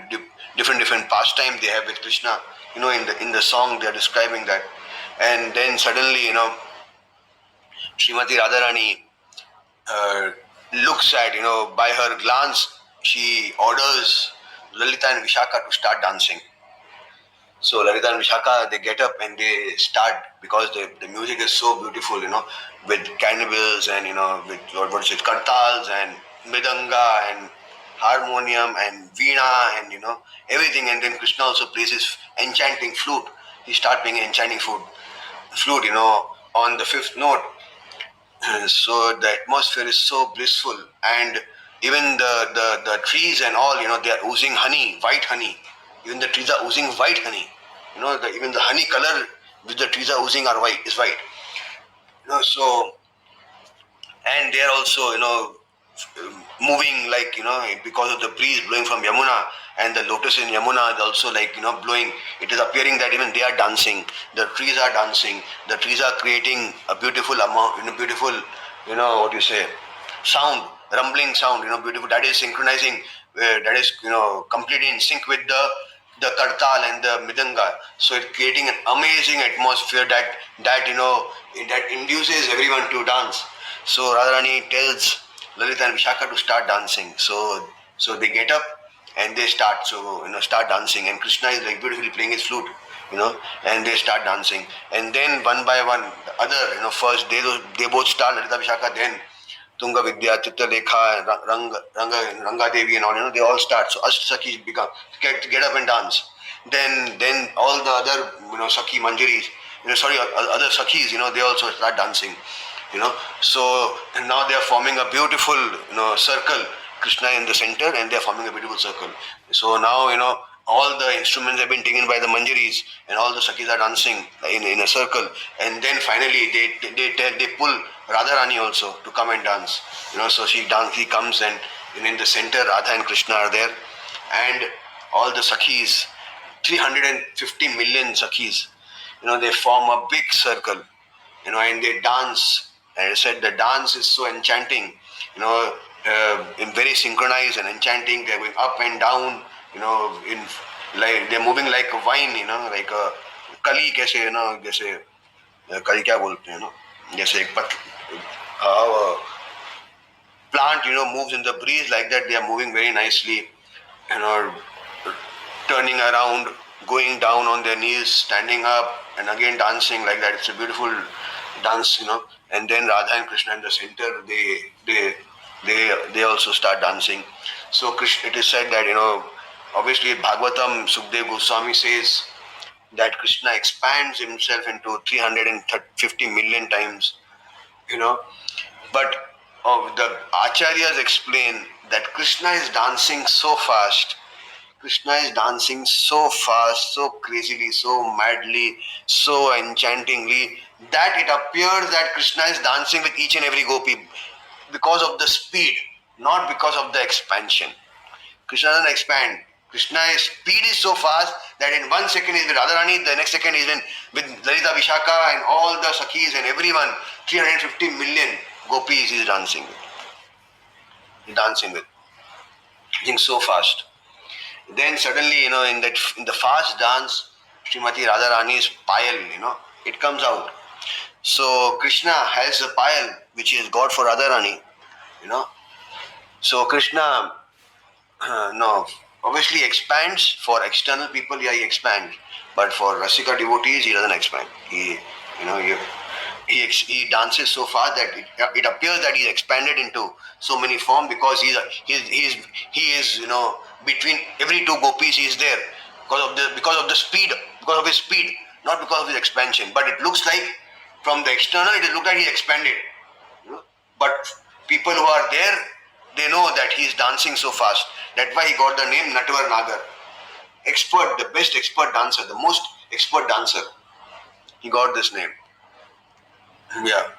Speaker 1: pastimes they have with Krishna. In the song they are describing that, and then suddenly Srimati Radharani looks at by her glance she orders Lalita and Vishaka to start dancing. So Lalita and Vishaka, they get up and they start, because the music is so beautiful, with cannibals and with what is it, kartals and mridanga and harmonium and veena and everything. And then Krishna also plays his enchanting flute. He starts playing enchanting flute, on the fifth note. So the atmosphere is so blissful, and even the trees and all, they are oozing honey, white honey. Even the trees are oozing white honey. Even the honey color which the trees are oozing is white. So, and they are also moving like because of the breeze blowing from Yamuna, and the lotus in Yamuna is also like blowing. It is appearing that even they are dancing. The trees are dancing. The trees are creating a beautiful amount, beautiful what you say, sound, rumbling sound, beautiful. That is synchronizing. That is completely in sync with the kartal and the midanga. So it's creating an amazing atmosphere that that induces everyone to dance. So Radharani tells Lalita and Vishaka to start dancing. So they get up and they start start dancing, and Krishna is like beautifully playing his flute, and they start dancing. And then one by one, the other, first they both start, Lalita Vishaka, then Tunga Vidya, Chitta Lekha, Ranga Devi and all, they all start. So Asht Sakhis get up and dance. Then all the other, Sakhi Manjaris, other Sakhis, they also start dancing. So and now they are forming a beautiful circle. Krishna in the center, and they are forming a beautiful circle. So now all the instruments have been taken by the manjaris, and all the sakhis are dancing in a circle. And then finally they pull Radharani also to come and dance. So she comes, and in the center Radha and Krishna are there, and all the sakhis, 350 million sakhis, they form a big circle, and they dance. And I said the dance is so enchanting, very synchronized and enchanting. They're going up and down, in like they're moving like a vine, like a kali kaise, jaise kali kya bolte hain, jaise ek how a plant, moves in the breeze, like that they are moving very nicely, turning around, going down on their knees, standing up, and again dancing like that. It's a beautiful dance, And then Radha and Krishna in the center, they also start dancing. So Krishna, it is said that obviously Bhagavatam, Sukdev Goswami says that Krishna expands himself into 350 million times, But the acharyas explain that Krishna is dancing so fast. Krishna is dancing so fast, so crazily, so madly, so enchantingly, that it appears that Krishna is dancing with each and every gopi because of the speed, not because of the expansion. Krishna doesn't expand. Krishna's speed is so fast that in 1 second is with Radharani, the next second is with Lalita Vishaka and all the Sakhis and everyone, 350 million gopis he is dancing with. He's so fast. Then suddenly, in the fast dance, Srimati Radharani's payal, it comes out. So Krishna has a payal which is God for Radharani, So Krishna, obviously expands for external people. Yeah, he expands, but for Rasika devotees, he doesn't expand. He dances so fast that it appears that he's expanded into so many forms, because he is between every two gopis. He is there because of the speed, because of his speed, not because of his expansion. But it looks like from the external, it looks like he expanded. But people who are there, they know that he is dancing so fast. That's why he got the name Natvar Nagar. Expert, the best expert dancer, the most expert dancer. He got this name. Yeah.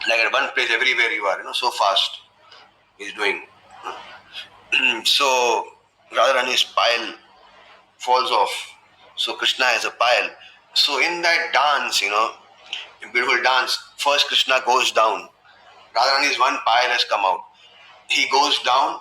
Speaker 1: Like at one place, everywhere you are, so fast he's doing. So Radharani's payal falls off. So Krishna has a payal. So in that dance, a beautiful dance, first Krishna goes down. Radharani's one payal has come out. He goes down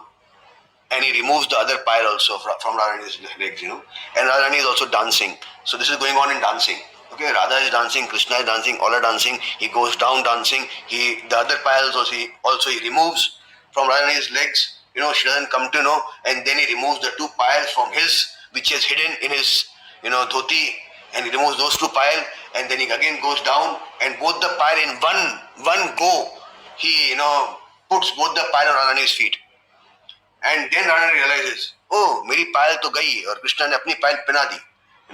Speaker 1: and he removes the other payal also from Radharani's legs, And Radharani is also dancing. So this is going on in dancing. Okay, Radha is dancing, Krishna is dancing, all are dancing. He goes down dancing. The other payals also he removes from Radharani's legs. She doesn't come to know, and then he removes the two payals from his, which is hidden in his, dhoti, and he removes those two payals, and then he again goes down, and both the payal in one go, he puts both the payal on Radharani's feet, And then Radharani realizes, oh, मेरी पायल तो गई और कृष्णा ने अपनी पायल पहना दी,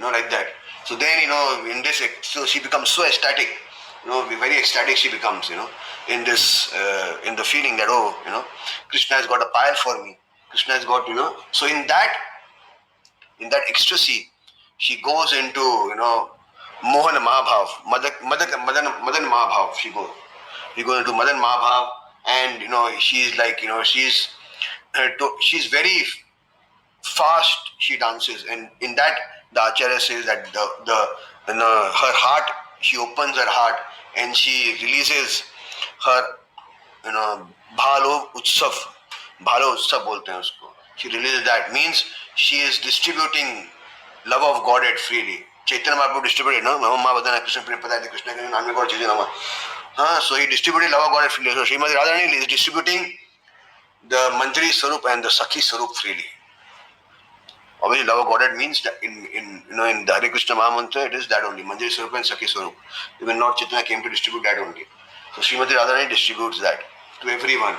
Speaker 1: like that. So then, in this, so she becomes so ecstatic, very ecstatic she becomes, in this, in the feeling that, oh, Krishna has got a pile for me. Krishna has got, so in that ecstasy, she goes into, Mohan Mahabhav, Madan Mahabhav, she goes into Madan Mahabhav, and, she's like, she's very fast she dances, and in that the Acharya says that her heart, she opens her heart and she releases her bhalo utsav bolte hain usko. She releases that, means she is distributing love of Godhead freely. Chaitanya Mahaprabhu distributed, no? Mahamahadana Krishna Prempadaya Krishna Name God Chaitanya. So he distributed love of Godhead freely. So Srimati Radharani is distributing the Manjari Sarup and the Sakhi Sarup freely. Obviously, love of Godhead means that in the Hare Krishna Mahamantra, it is that only, Manjari Sarup and Sakhi Sarup. Even Lord Chaitanya came to distribute that only. So Srimati Radharani distributes that to everyone,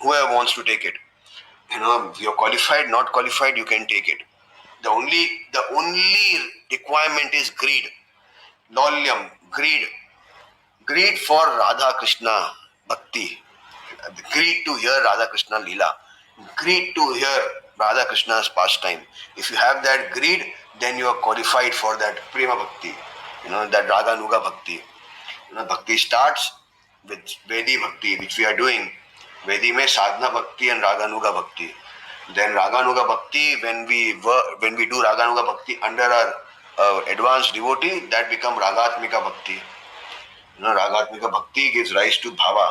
Speaker 1: whoever wants to take it. If you're qualified, not qualified, you can take it. The only requirement is greed. Laulyam, greed for Radha Krishna Bhakti, greed to hear Radha Krishna Leela, greed to hear Radha Krishna's pastime. If you have that greed, then you are qualified for that Prema Bhakti, that Raga Nuga Bhakti. Bhakti starts with Vedi Bhakti, which we are doing. Vedi mein Sadhana Bhakti and Raga Nuga Bhakti. Then Raga Nuga Bhakti, when we do Raga Nuga Bhakti under our advanced devotee, that become Ragatmika Bhakti. Ragatmika Bhakti gives rise to Bhava.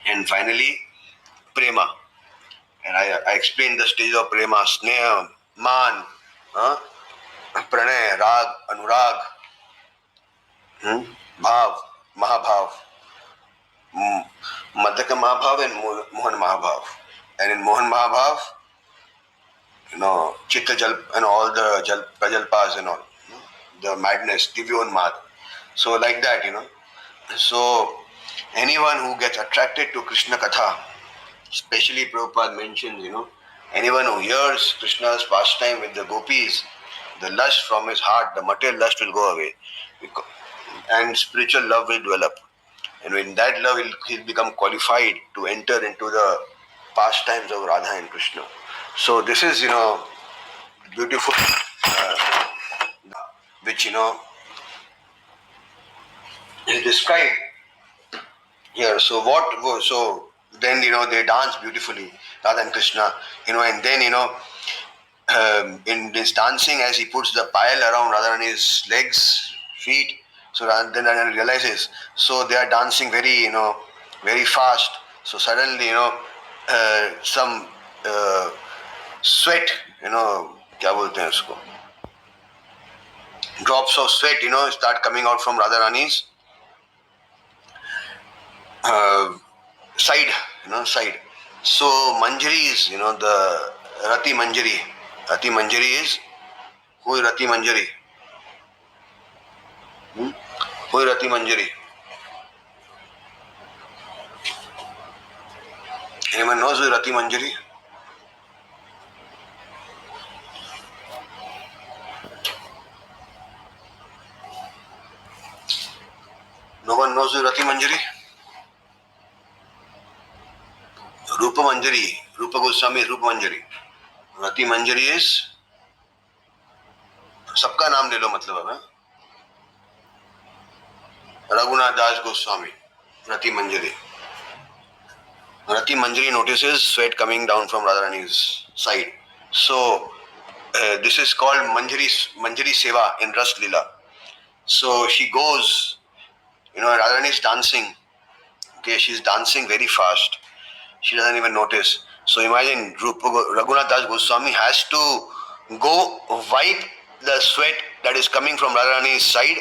Speaker 1: And finally, Prema. And I explained the stage of Prema: Sneha, Man, Pranay, Rag, Anurag, Bhav, Mahabhav, Madhaka Mahabhav and Mohan Mahabhav. And in Mohan Mahabhav, Chitta Jal and all the Prajalpas and all, the madness, Divyonmad. So like that, So anyone who gets attracted to Krishna Katha, especially Prabhupada mentions, anyone who hears Krishna's pastime with the gopis, the lust from his heart, the material lust will go away, and spiritual love will develop. And in that love, he'll become qualified to enter into the pastimes of Radha and Krishna. So this is, beautiful, which, is described here. So then, they dance beautifully, Radha and Krishna, and then, in this dancing, as he puts the pile around Radharani's legs, feet, so then Radharani realizes, so they are dancing very, very fast. So suddenly, some sweat, क्या बोलते हैं उसको, drops of sweat, start coming out from Radharani's side. So Manjari is, the Rati Manjari. Rati Manjari is, who is Rati Manjari? Who is Rati Manjari? Anyone knows who is Rati Manjari? No one knows who is Rati Manjari? Rupa Manjari, Rupa Goswami is Rupa Manjari. Rati Manjari is, सबका नाम ले लो मतलब है, Raghunath Das Goswami, Rati Manjari. Rati Manjari notices sweat coming down from Radharani's side. So this is called Manjari Seva in Ras Leela. So she goes, Radharani is dancing. Okay, she's dancing very fast. She doesn't even notice. So imagine Raghunath Das Goswami has to go wipe the sweat that is coming from Radharani's side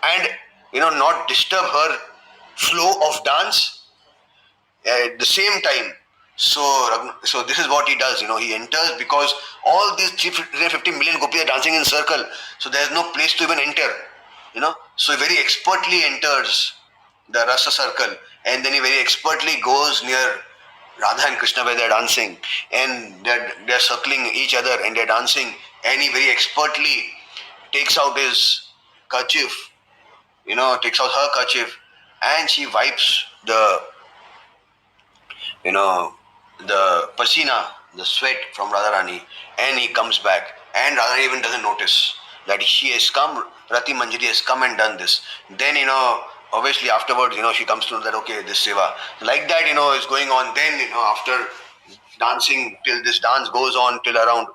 Speaker 1: and not disturb her flow of dance at the same time. So this is what he does. He enters, because all these 350 million gopis are dancing in circle. So there is no place to even enter. So he very expertly enters the rasa circle, and then he very expertly goes near Radha and Krishna were there dancing, and they're circling each other and they're dancing, and he very expertly takes out his kerchief, takes out her kerchief, and she wipes you know, the pasina, the sweat from Radharani, and he comes back, and Radharani even doesn't notice that she has come, Rati Manjari has come and done this. Then, obviously afterwards, she comes to know that, okay, this seva. Like that, is going on. Then, after dancing, till this dance goes on till around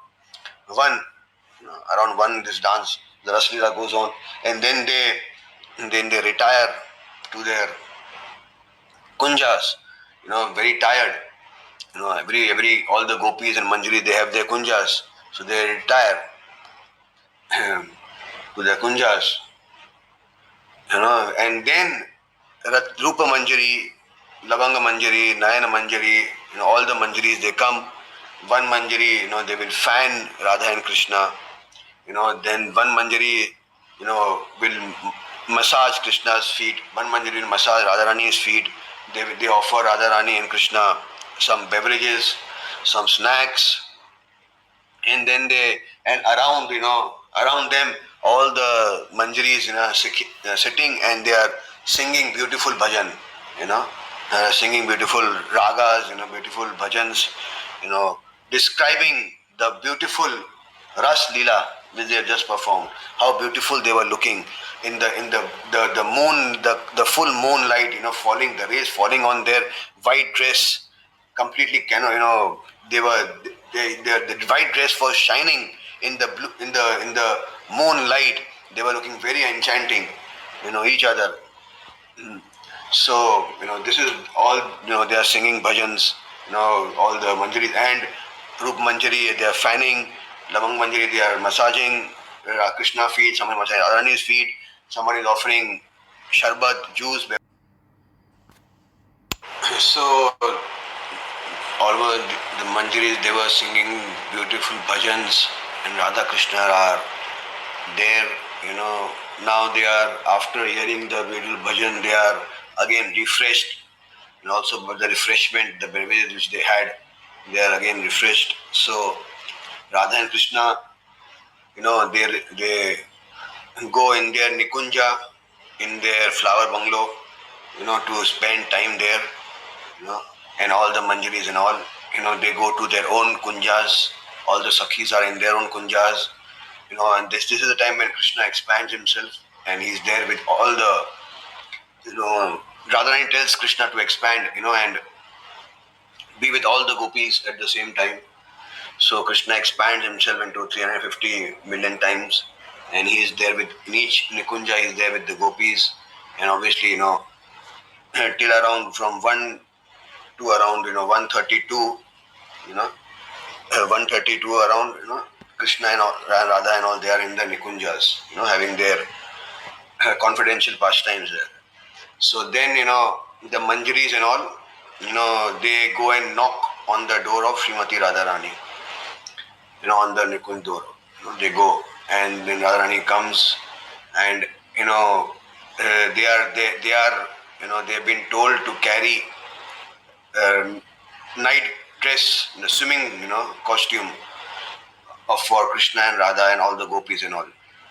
Speaker 1: 1, around 1, this dance, the Raslila goes on, and then they retire to their kunjas, very tired. Every all the gopis and manjari, they have their kunjas, so they retire to their kunjas, and then Rupa Manjari, Lavanga Manjari, Nayana Manjari, all the manjaris, they come. One manjari, they will fan Radha and Krishna, then one manjari, will massage Krishna's feet, one manjari will massage Radharani's feet. They offer Radharani and Krishna some beverages, some snacks, and then around them, all the manjaris, sitting, and they are singing beautiful bhajan, singing beautiful ragas, beautiful bhajans, describing the beautiful Ras Leela which they have just performed, how beautiful they were looking in the moon, the full moonlight, falling, the rays falling on their white dress, completely, the white dress was shining in the blue, in the moonlight. They were looking very enchanting, each other. So, this is all, they are singing bhajans, all the manjaris, and Rup Manjari, they are fanning, Lavang Manjari, they are massaging Krishna feet, someone massaging Radharani's feet, someone is offering sharbat, juice. So, all over the manjaris, they were singing beautiful bhajans, and Radha Krishna are there, now they are, after hearing the beautiful bhajan, they are again refreshed, and also by the refreshment, the beverages which they had, they are again refreshed. So Radha and Krishna, they go in their nikunja, in their flower bungalow, to spend time there, and all the manjaris and all, they go to their own kunjas. All the sakhis are in their own kunjas, and this is the time when Krishna expands himself, and he's there with all the, Radharani tells Krishna to expand, and be with all the gopis at the same time. So Krishna expands himself into 350 million times, and he is there with, in each nikunja, he is there with the gopis, and obviously, till around from 1 to around, 132, 132 around, Krishna and Radha and all, they are in the nikunjas, having their confidential pastimes there. So then, the manjaris and all, they go and knock on the door of Srimati Radharani, on the Nikunj door. They go, and then Radharani comes, and they have been told to carry night dress, the swimming, costume for Krishna and Radha and all the gopis and all.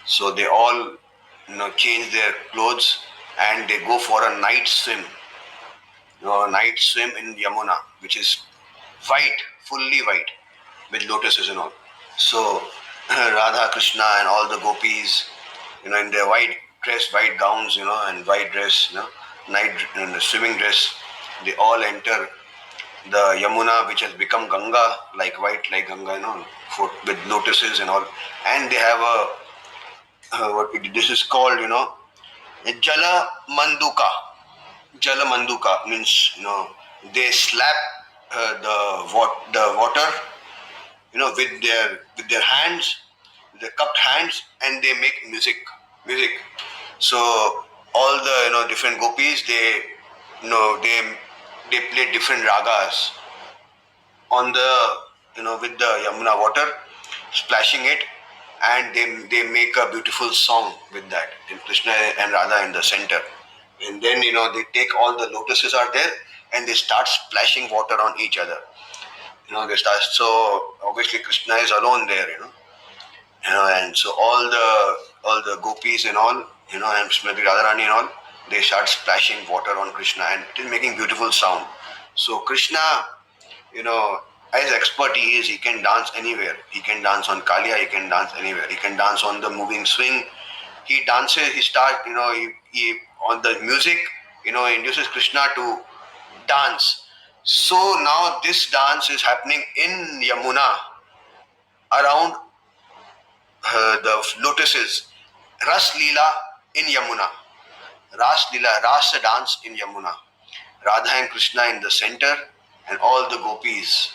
Speaker 1: So they all, change their clothes, and they go for a night swim. Night swim in Yamuna, which is white, fully white, with lotuses and all. So Radha, Krishna and all the gopis, in their white dress, white gowns, and white dress, night in the swimming dress, they all enter the Yamuna, which has become Ganga, like white, like Ganga, with lotuses and all. And they have this is called, Jala Manduka. Jala Manduka means, they slap the water, with their hands, their cupped hands, and they make music. So all the, different gopis, they play different ragas on the, with the Yamuna water, splashing it, and they make a beautiful song with that, and Krishna and Radha in the center. And then, they take all the lotuses are there, and they start splashing water on each other. They start. So obviously Krishna is alone there. And so all the gopis and all, and Srimati Radharani and all, they start splashing water on Krishna, and it is making beautiful sound. So Krishna, as expert he is, he can dance anywhere. He can dance on Kalia, he can dance anywhere. He can dance on the moving swing. He dances, he on the music, induces Krishna to dance. So now this dance is happening in Yamuna around the lotuses. Ras Leela in Yamuna. Ras Leela, Rasa dance in Yamuna. Radha and Krishna in the center, and all the gopis,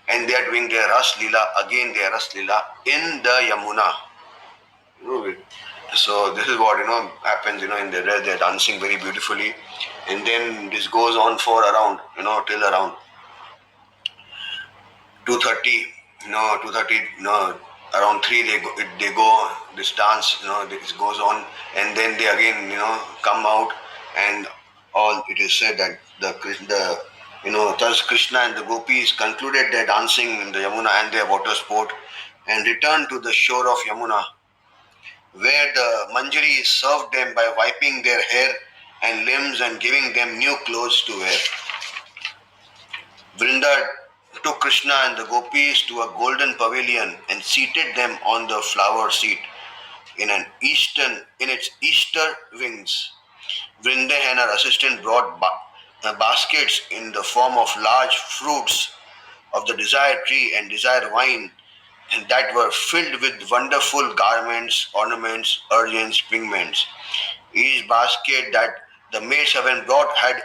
Speaker 1: and they are doing their Ras Leela, again their Ras Leela in the Yamuna. So this is what happens, in the they are dancing very beautifully, and then this goes on for around, till around 2:30, 2:30, around 3 they go this dance, this goes on, and then they again come out, and all it is said that thus Krishna and the gopis concluded their dancing in the Yamuna and their water sport, and returned to the shore of Yamuna, where the Manjari served them by wiping their hair and limbs and giving them new clothes to wear. Vrinda took Krishna and the gopis to a golden pavilion and seated them on the flower seat in its easter wings. Vrinda and her assistant brought baskets in the form of large fruits of the desired tree and desired wine, and that were filled with wonderful garments, ornaments, urchins, pigments. Each basket that the maid servant brought had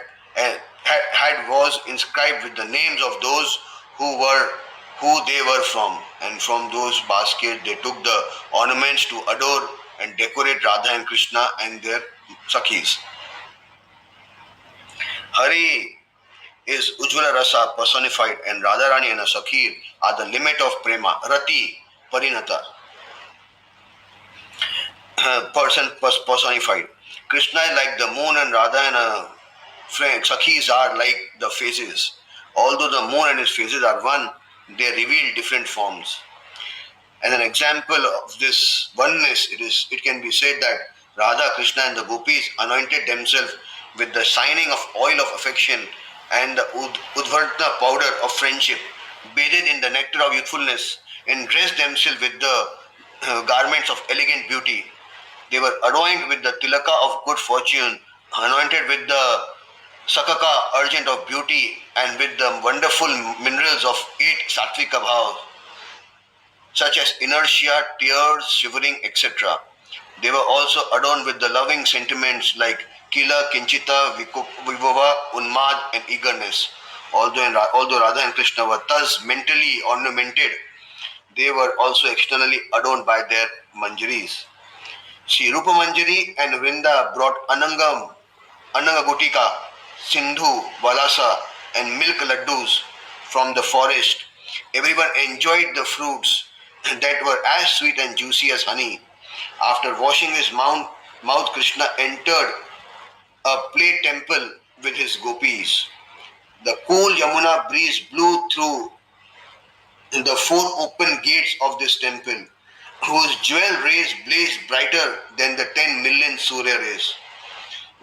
Speaker 1: was inscribed with the names of those who they were from, and from those baskets they took the ornaments to adore and decorate Radha and Krishna and their Sakhis. Hari is Ujjvala Rasa personified, and Radharani and her Sakhir are the limit of Prema, Rati, Parinata, person personified. Krishna is like the moon, and Radha and her Sakhis are like the phases. Although the moon and his phases are one, they reveal different forms. As an example of this oneness, it can be said that Radha, Krishna and the gopis anointed themselves with the shining of oil of affection and the Udvartna powder of friendship, bathed in the nectar of youthfulness, and dressed themselves with the garments of elegant beauty. They were adorned with the tilaka of good fortune, anointed with the sakaka, urgent of beauty, and with the wonderful minerals of 8 sattvika bhav, such as inertia, tears, shivering, etc. They were also adorned with the loving sentiments like kila, kinchita, vibhava, unmad, and eagerness. Although Radha and Krishna were thus mentally ornamented, they were also externally adorned by their manjaris. Sri Rupa Manjari and Vrinda brought Ananga Gutika, Sindhu, Valasa, and milk laddus from the forest. Everyone enjoyed the fruits that were as sweet and juicy as honey. After washing his mouth, Krishna entered a play temple with his gopis. The cool Yamuna breeze blew through the 4 open gates of this temple, whose jewel rays blazed brighter than the 10 million Surya rays.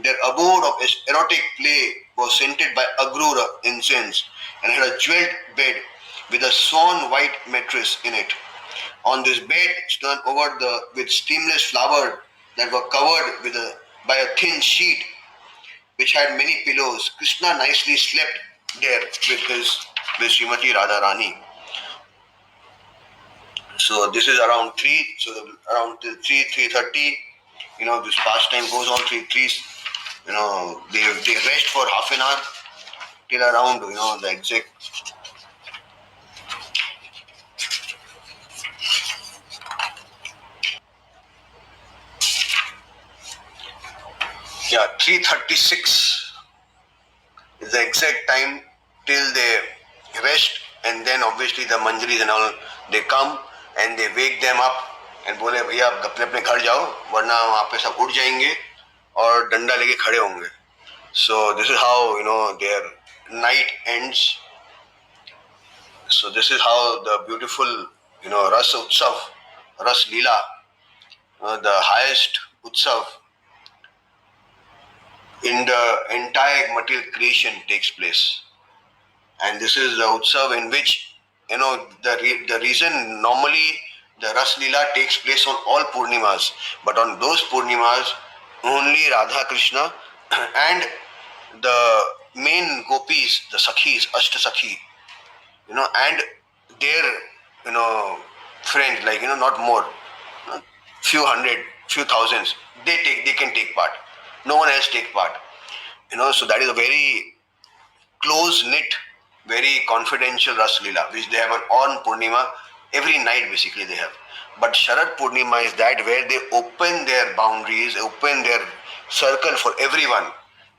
Speaker 1: Their abode of erotic play was scented by agrura incense and had a jeweled bed with a swan white mattress in it. On this bed, strewn over with steamless flowers that were covered by a thin sheet which had many pillows, Krishna nicely slept there with Srimati Radharani. So this is around 3, so around 3:30, this pastime goes on 3, they rest for half an hour till around, the exact. Yeah, 3:36 is the exact time till they rest, and then obviously the manjaris and all, they come and they wake them up and बोले भैया आप अपने अपने घर जाओ वरना वहाँ पे सब उठ जाएंगे और डंडा लेके खड़े होंगे. So this is how, their night ends. So this is how the beautiful, Ras Utsav, Ras Leela, the highest Utsav in the entire material creation takes place. And this is the Utsav in which, the reason normally the Ras Leela takes place on all Purnimas, but on those Purnimas, only Radha Krishna and the main gopis, the Sakhis, Ashta Sakhi, and their, friends, like, not more, few hundred, few thousands, they can take part. No one else take part. So that is a very close knit, very confidential Ras Leela, which they have on Purnima every night. Basically, they have. But Sharad Purnima is that where they open their boundaries, open their circle for everyone.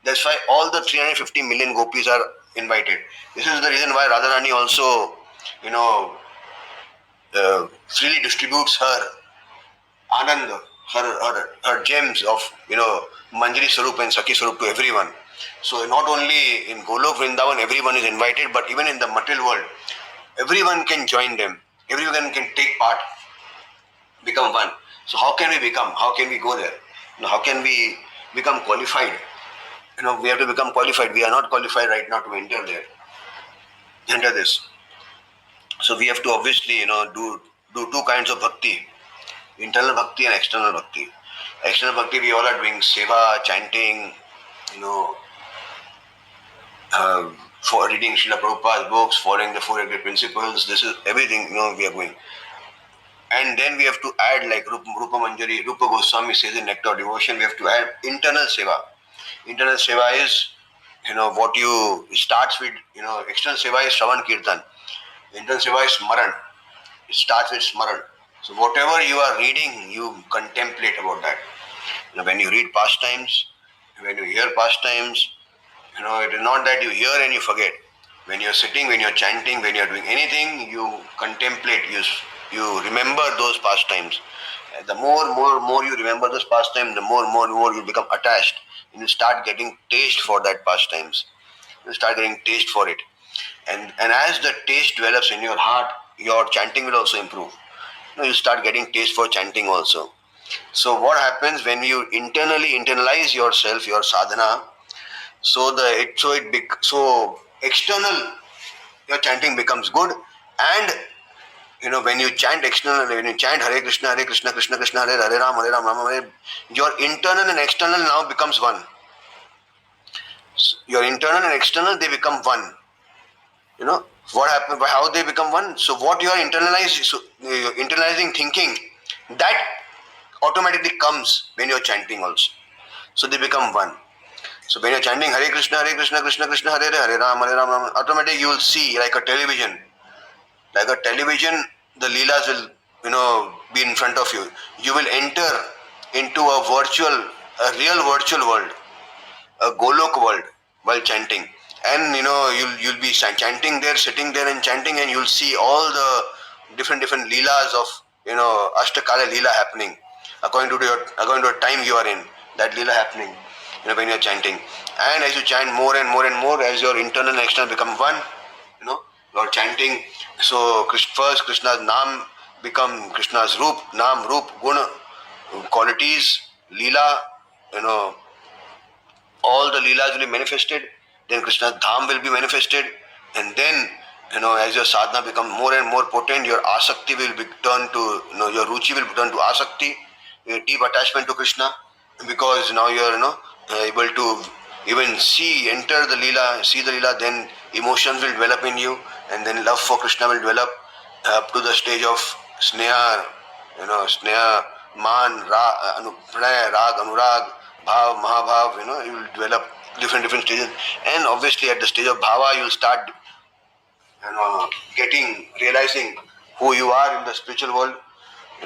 Speaker 1: That's why all the 350 million gopis are invited. This is the reason why Radharani also, freely distributes her Anand, her gems of, Manjari Sarup and Sakhi Sarup to everyone. So not only in Golok Vrindavan everyone is invited, but even in the material world, everyone can join them. Everyone can take part, become one. So how can we become? How can we go there? How can we become qualified? We have to become qualified. We are not qualified right now to enter there, enter this. So we have to obviously, do two kinds of bhakti: internal bhakti and external bhakti. External bhakti, we all are doing seva, chanting, for reading Srila Prabhupada's books, following the Four Great Principles. This is everything, we are going. And then we have to add, like Rupa Manjari, Rupa Goswami says in Nectar of Devotion, we have to add internal seva. Internal seva is, what you starts with, external seva is Shravan Kirtan. Internal seva is Smaran. It starts with Smaran. So whatever you are reading, you contemplate about that. When you read pastimes, when you hear pastimes, it is not that you hear and you forget. When you're sitting, when you're chanting, when you're doing anything, you contemplate, you remember those pastimes. The more you remember those pastimes, the more you become attached. And you start getting taste for that pastimes. You start getting taste for it. And as the taste develops in your heart, your chanting will also improve. You start getting taste for chanting also. So what happens when you internally internalize yourself, your sadhana? So external, your chanting becomes good, and when you chant externally, when you chant Hare Krishna, Krishna Krishna, Hare Ram, Hare, your internal and external now becomes one. So your internal and external, they become one. What happens? How they become one? So what you are internalizing thinking, that automatically comes when you are chanting also. So they become one. So when you're chanting Hare Krishna, Krishna Krishna, Hare Ram, automatically you will see like a television. Like a television, the Leelas will, be in front of you. You will enter into a real virtual world, a Golok world while chanting. And you'll be chanting there, sitting there and chanting, and you'll see all the different Leelas of Ashtakala Leela happening according to the time you are in. That Leela happening when you're chanting. And as you chant more and more and more, as your internal and external become one, you're chanting. So first Krishna's Naam become Krishna's Roop, Naam, Roop, Guna, qualities, Leela, all the Leelas will be manifested. Then Krishna's Dham will be manifested. And then, as your sadhana become more and more potent, your asakti will be turned to, your ruchi will turn to asakti, your deep attachment to Krishna, because now you are, able to even enter the Leela, see the Leela, then emotions will develop in you, and then love for Krishna will develop up to the stage of Sneha, Sneha, Man, Pranay, Rag, Anurag, Bhav, Mahabhav, you will develop different stages. And obviously at the stage of Bhava, you will start, realizing who you are in the spiritual world,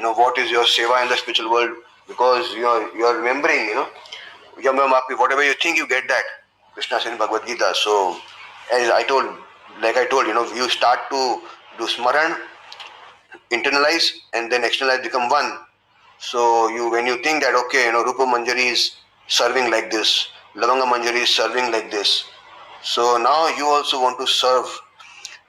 Speaker 1: what is your seva in the spiritual world, because you are remembering, whatever you think, you get that. Krishna said in Bhagavad Gita. So, as I told, you start to do smaran, internalize, and then externalize, become one. So when you think that, okay, Rupa Manjari is serving like this, Lavanga Manjari is serving like this. So now you also want to serve,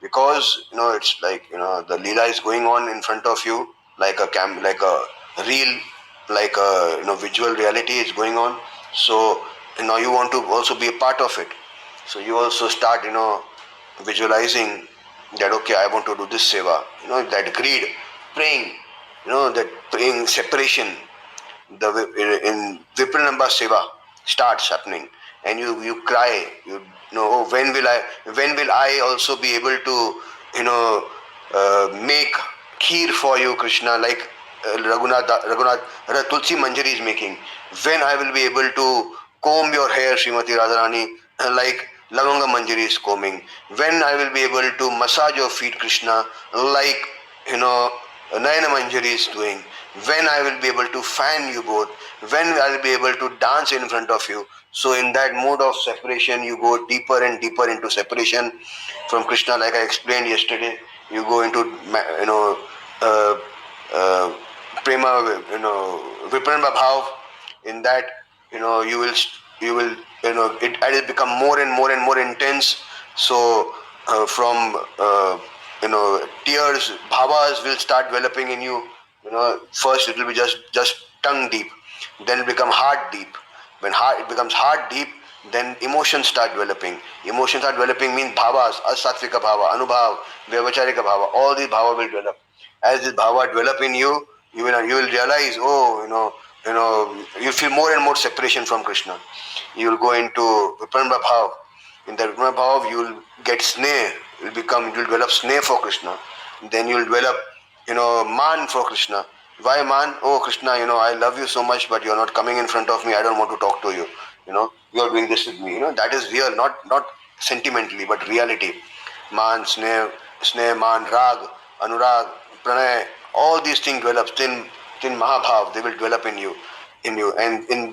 Speaker 1: because it's like the Leela is going on in front of you, like like a real, like a visual reality is going on. So now you want to also be a part of it. So you also start visualizing that, okay, I want to do this seva. That greed, praying, that praying separation, the in Vipranamba seva starts happening, and you cry, oh, when will I also be able to make kheer for you, Krishna, like Raghunath Tulsi Manjari is making. When I will be able to comb your hair, Srimati Radharani, like Lavanga Manjari is combing. When I will be able to massage your feet, Krishna, like Nayana Manjari is doing. When I will be able to fan you both. When I will be able to dance in front of you. So in that mode of separation, you go deeper and deeper into separation from Krishna, like I explained yesterday. You go into uh, uh, prema, Vipranva Bhav. In that, you will it will become more and more and more intense. So from tears, bhavas will start developing in you. First it will be just tongue deep, then it become heart deep. When it becomes heart deep, then emotions start developing. Emotions start developing means bhavas, asatvika bhava, anubhav, vyavacharika bhava. All these bhava will develop. As this bhava develop in you, you will realize, oh, you feel more and more separation from Krishna. You will go into Vipramba Bhav. In the Vipramba Bhav, you will get sneh. You will develop sneh for Krishna. Then you will develop, man for Krishna. Why man? Oh Krishna, I love you so much, but you are not coming in front of me. I don't want to talk to you. You are doing this with me. That is real, not sentimentally, but reality. Man, sneh, man, rag, anurag, pranay, all these things develop. In Mahabhav, they will develop in you. When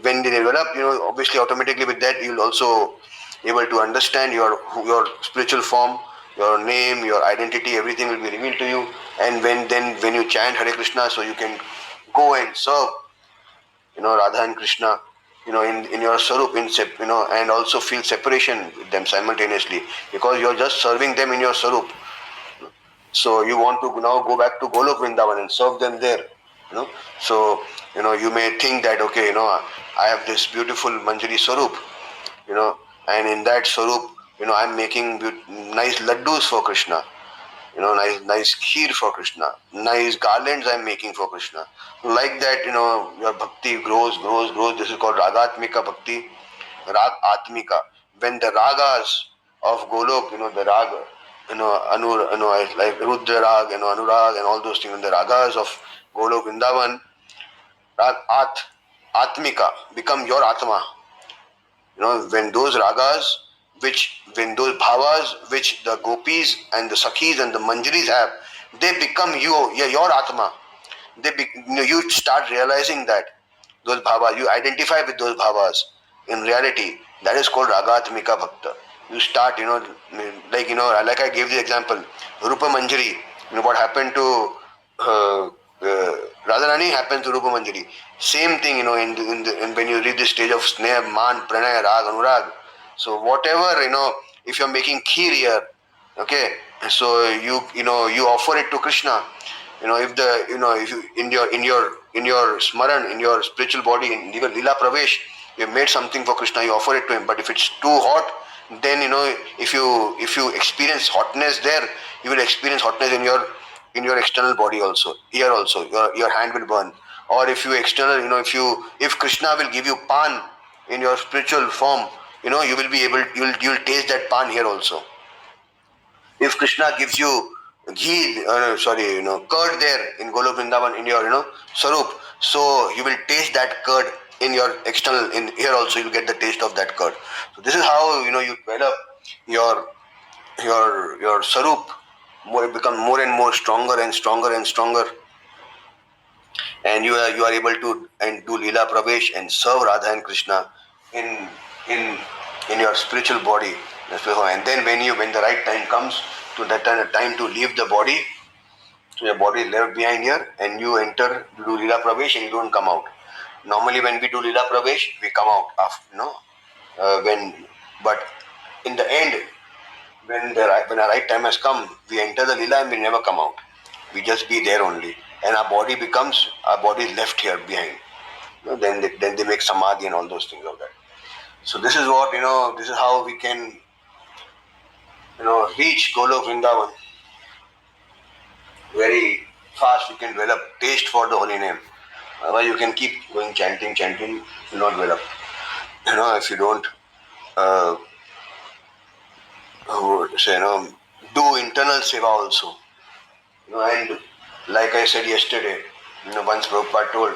Speaker 1: they develop, obviously automatically with that, you'll also able to understand your spiritual form, your name, your identity, everything will be revealed to you. And when you chant Hare Krishna, so you can go and serve, Radha and Krishna, in your sarup, and also feel separation with them simultaneously, because you're just serving them in your sarup. So you want to now go back to Golok Vrindavan and serve them there. So you may think that, okay, I have this beautiful Manjari Swarup, and in that Swarup, I'm making nice laddus for Krishna, nice kheer for Krishna, nice garlands I'm making for Krishna. Like that, your bhakti grows. This is called Ragatmika Bhakti, Rag Atmika. When the ragas of Golok, the raga, like Rudra Rag, Anurag, and all those things, the ragas of Golok Vrindavan, Rag Atmika, become your Atma. When those ragas, when those bhavas, which the gopis and the sakhis and the manjaris have, they become your Atma. You start realizing that those bhavas, you identify with those bhavas in reality. That is called Ragatmika Bhakta. You start, like I gave the example, Rupa Manjari. What happened to Radharani happens to Rupa Manjari. Same thing, in when you reach the stage of Sneh, Man, Pranay, Rag, Anurag. So whatever, if you're making kheer here, okay, so you offer it to Krishna. If you in your smaran, in your spiritual body, in your lila pravesh, you made something for Krishna, you offer it to him. But if it's too hot, then if you experience hotness there, you will experience hotness in your external body also. Here also, your hand will burn. Or if you if Krishna will give you pan in your spiritual form, you will be able, you'll taste that pan here also. If Krishna gives you ghee, curd there in Golok Vrindavan in your, sarup, so you will taste that curd in your external, in here also you'll get the taste of that curd. So this is how, you develop your sarup, it becomes more and more stronger and stronger and stronger. And you are able to and do Leela Pravesh and serve Radha and Krishna in your spiritual body. And then when the right time comes, to that time to leave the body, so your body is left behind here, and you enter, do Leela Pravesh, and you don't come out. Normally when we do Leela Pravesh, we come out after, But in the end, when our right time has come, we enter the lila and we never come out. We just be there only, and our body is left here behind. Then they make samadhi and all those things of that. So this is what This is how we can reach Golok Vrindavan very fast. We can develop taste for the holy name. Otherwise, you can keep going chanting, will not develop. If you don't do internal seva also. And like I said yesterday, once Prabhupada told,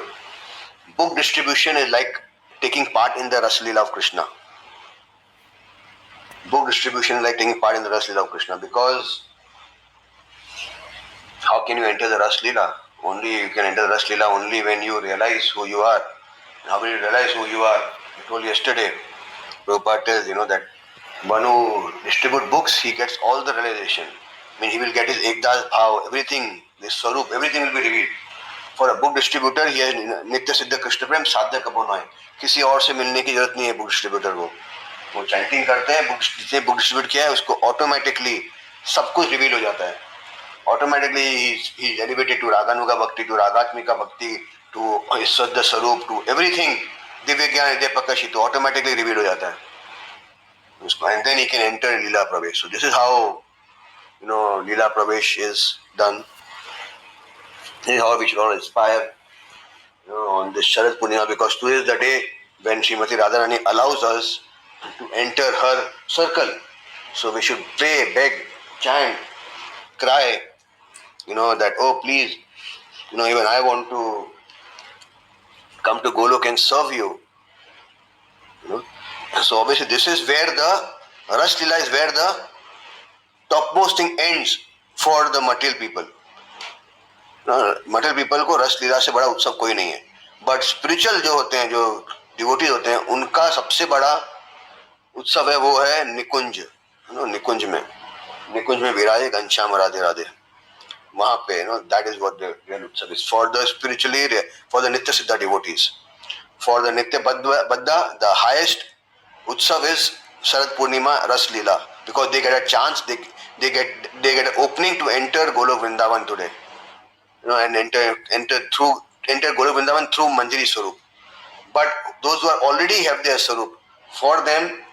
Speaker 1: book distribution is like taking part in the Ras Leela of Krishna. Book distribution is like taking part in the Ras Leela of Krishna, because how can you enter the Ras Leela? You can enter the Ras Leela only when you realize who you are. How will you realize who you are? I told yesterday, Prabhupada tells, that one who distributes books, he gets all the realization. He will get his Ekdas Bhav, everything, his Swarup, everything will be revealed. For a book distributor, he has Nitya Siddha Krishna Prem साध्य कबोना है. किसी और से मिलने की जरूरत नहीं है बुक डिस्ट्रीब्यूटर को. वो चैंटिंग करते हैं, जिसने बुक डिस्ट्रीब्यूट किया है उसको ऑटोमेटिकली सब कुछ रिवील हो जाता है. Automatically he is elevated to Raganuga Bhakti, to Ragatmika Bhakti, to Saddha Sarup, to everything. Divya Gyan Hridaya Prakashit automatically revealed हो जाता है. And then he can enter Leela Pravesh. So this is how Leela Pravesh is done. This is how we should all aspire on this Sharad Purnima, because today is the day when Srimati Radharani allows us to enter her circle. So we should pray, beg, chant, cry, that, oh please, even I want to come to Golok and serve you. So obviously this is where the Ras Leela is, where the topmost thing ends for the material people. Material people को रस लीला से बड़ा उत्सव कोई नहीं है. But spiritual जो होते हैं, जो डिवोटीज होते हैं, उनका सबसे बड़ा उत्सव है, वो है निकुंज. निकुंज में विराजे घनश्याम राधे राधे. वहां पे that is what the real utsav is for the spiritually, for the Nitya Siddha devotees. For the Nitya Baddha, the highest utsav is Sharad Purnima Ras Leela, because they get a chance, they get an opening to enter Golok Vrindavan today, and enter Golok Vrindavan through Manjari Swarup. But those who are already have their Swarup, for them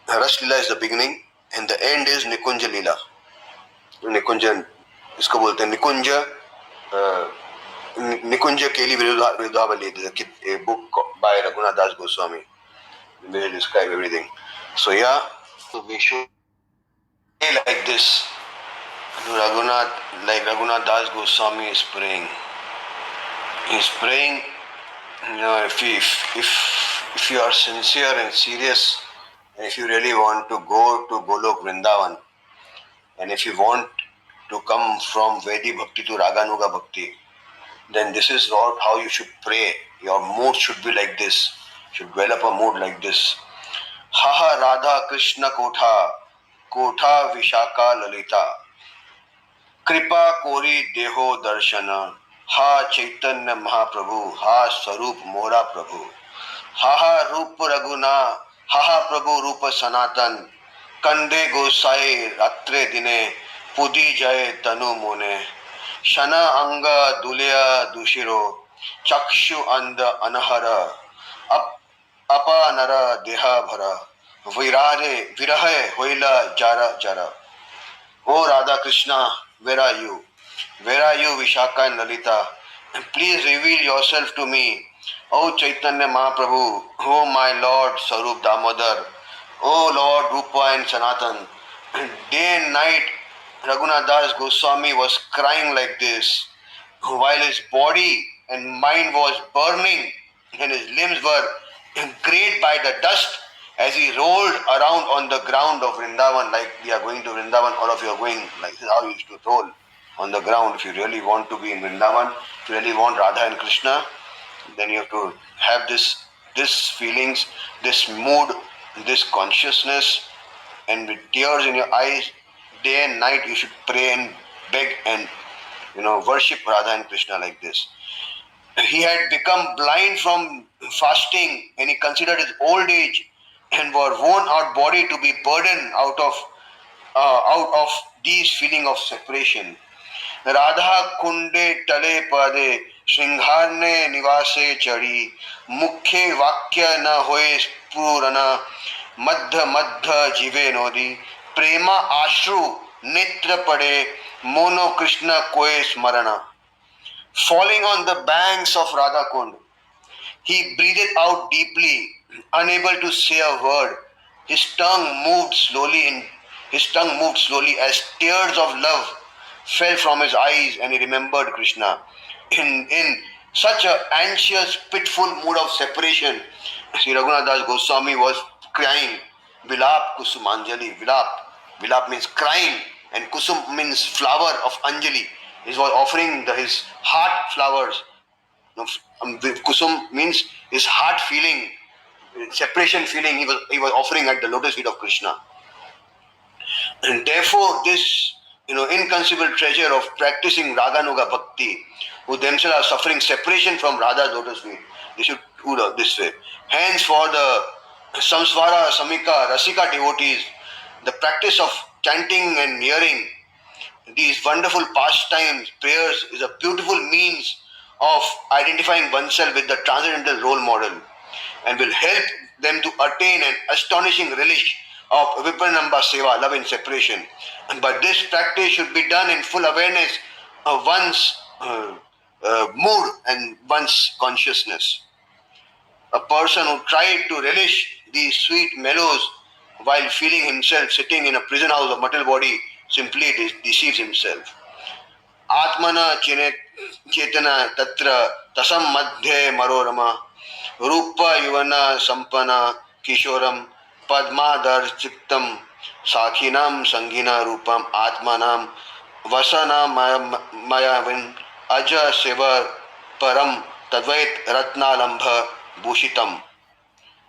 Speaker 1: Ras Leela is the beginning and the end is Nikunja Leela. Nikunja इसको बोलते हैं निकुंज केली विरुद्धावली. A book by Raghunath Das Goswami where they describe everything. So we should pray like this. Raghunath Das Goswami is praying. He's praying. If you are sincere and serious, and if you really want to go to Golok Vrindavan, and if you want to come from Vedi Bhakti to Raganuga Bhakti, then this is not how you should pray. Your mood should be like this. You should develop a mood like this. Ha Radha Krishna Kotha Vishaka Lalita, Kripa Kori Deho Darshana, Ha Chaitanya Mahaprabhu, Ha Swarup Mora Prabhu, Ha Rupa Raguna, Ha Prabhu Rupa Sanatan, Kande Gosai Ratre Dine, Pudi Jai Tanu Mone, Shana Anga Dulya Dushiro, Chakshu Anda Anahara, Apa Nara Deha Bhara, Virahe Hoila Jara Jara. Oh Radha Krishna, where are you? Where are you, Vishaka and Lalita? Please reveal yourself to me. Oh Chaitanya Mahaprabhu, oh my Lord Sarup Damodar, oh Lord Rupa and Sanatan. Day and night Raghunath Das Goswami was crying like this, while his body and mind was burning and his limbs were grayed by the dust as he rolled around on the ground of Vrindavan. Like we are going to Vrindavan, all of you are going, like this is how you used to roll on the ground. If you really want to be in Vrindavan, if you really want Radha and Krishna, then you have to have this feelings, this mood, this consciousness, and with tears in your eyes, day and night you should pray and beg and worship Radha and Krishna like this. He had become blind from fasting, and he considered his old age and our worn out body to be burdened out of these feeling of separation. Radha kunde tale pade shringarne nivase chari mukhe vakya na hoye spurana madhya madhya jive nodi prema ashru netra pade mono Krishna koe smarana. Falling on the banks of Radha Kund, he breathed out deeply, unable to say a word. His tongue moved slowly as tears of love fell from his eyes, and he remembered Krishna. In such an anxious, pitiful mood of separation, Sri Raghunath Das Goswami was crying. Vilap Kusumanjali. Vilap means crying, and Kusum means flower of Anjali. He was offering his heart flowers. Kusum means his heart feeling, separation feeling. He was offering at the lotus feet of Krishna, and therefore this inconceivable treasure of practicing Raganuga Bhakti, who themselves are suffering separation from Radha's lotus feet, they should do this way. Hence, for the Samsvara, Samika, Rasika devotees, the practice of chanting and hearing these wonderful pastimes, prayers, is a beautiful means of identifying oneself with the transcendental role model, and will help them to attain an astonishing relish of Vipanamba Seva, love in separation. But this practice should be done in full awareness of one's mood and one's consciousness. A person who tried to relish these sweet mellows while feeling himself sitting in a prison house of material body simply deceives himself. Atmana chetana tatra tasam madhye marorama rupa yuvana sampana kishoram padmadar chittam sakhinam sangina rupam atmanam vasana mayavin aja seva param tadvait ratnalambha bhushitam.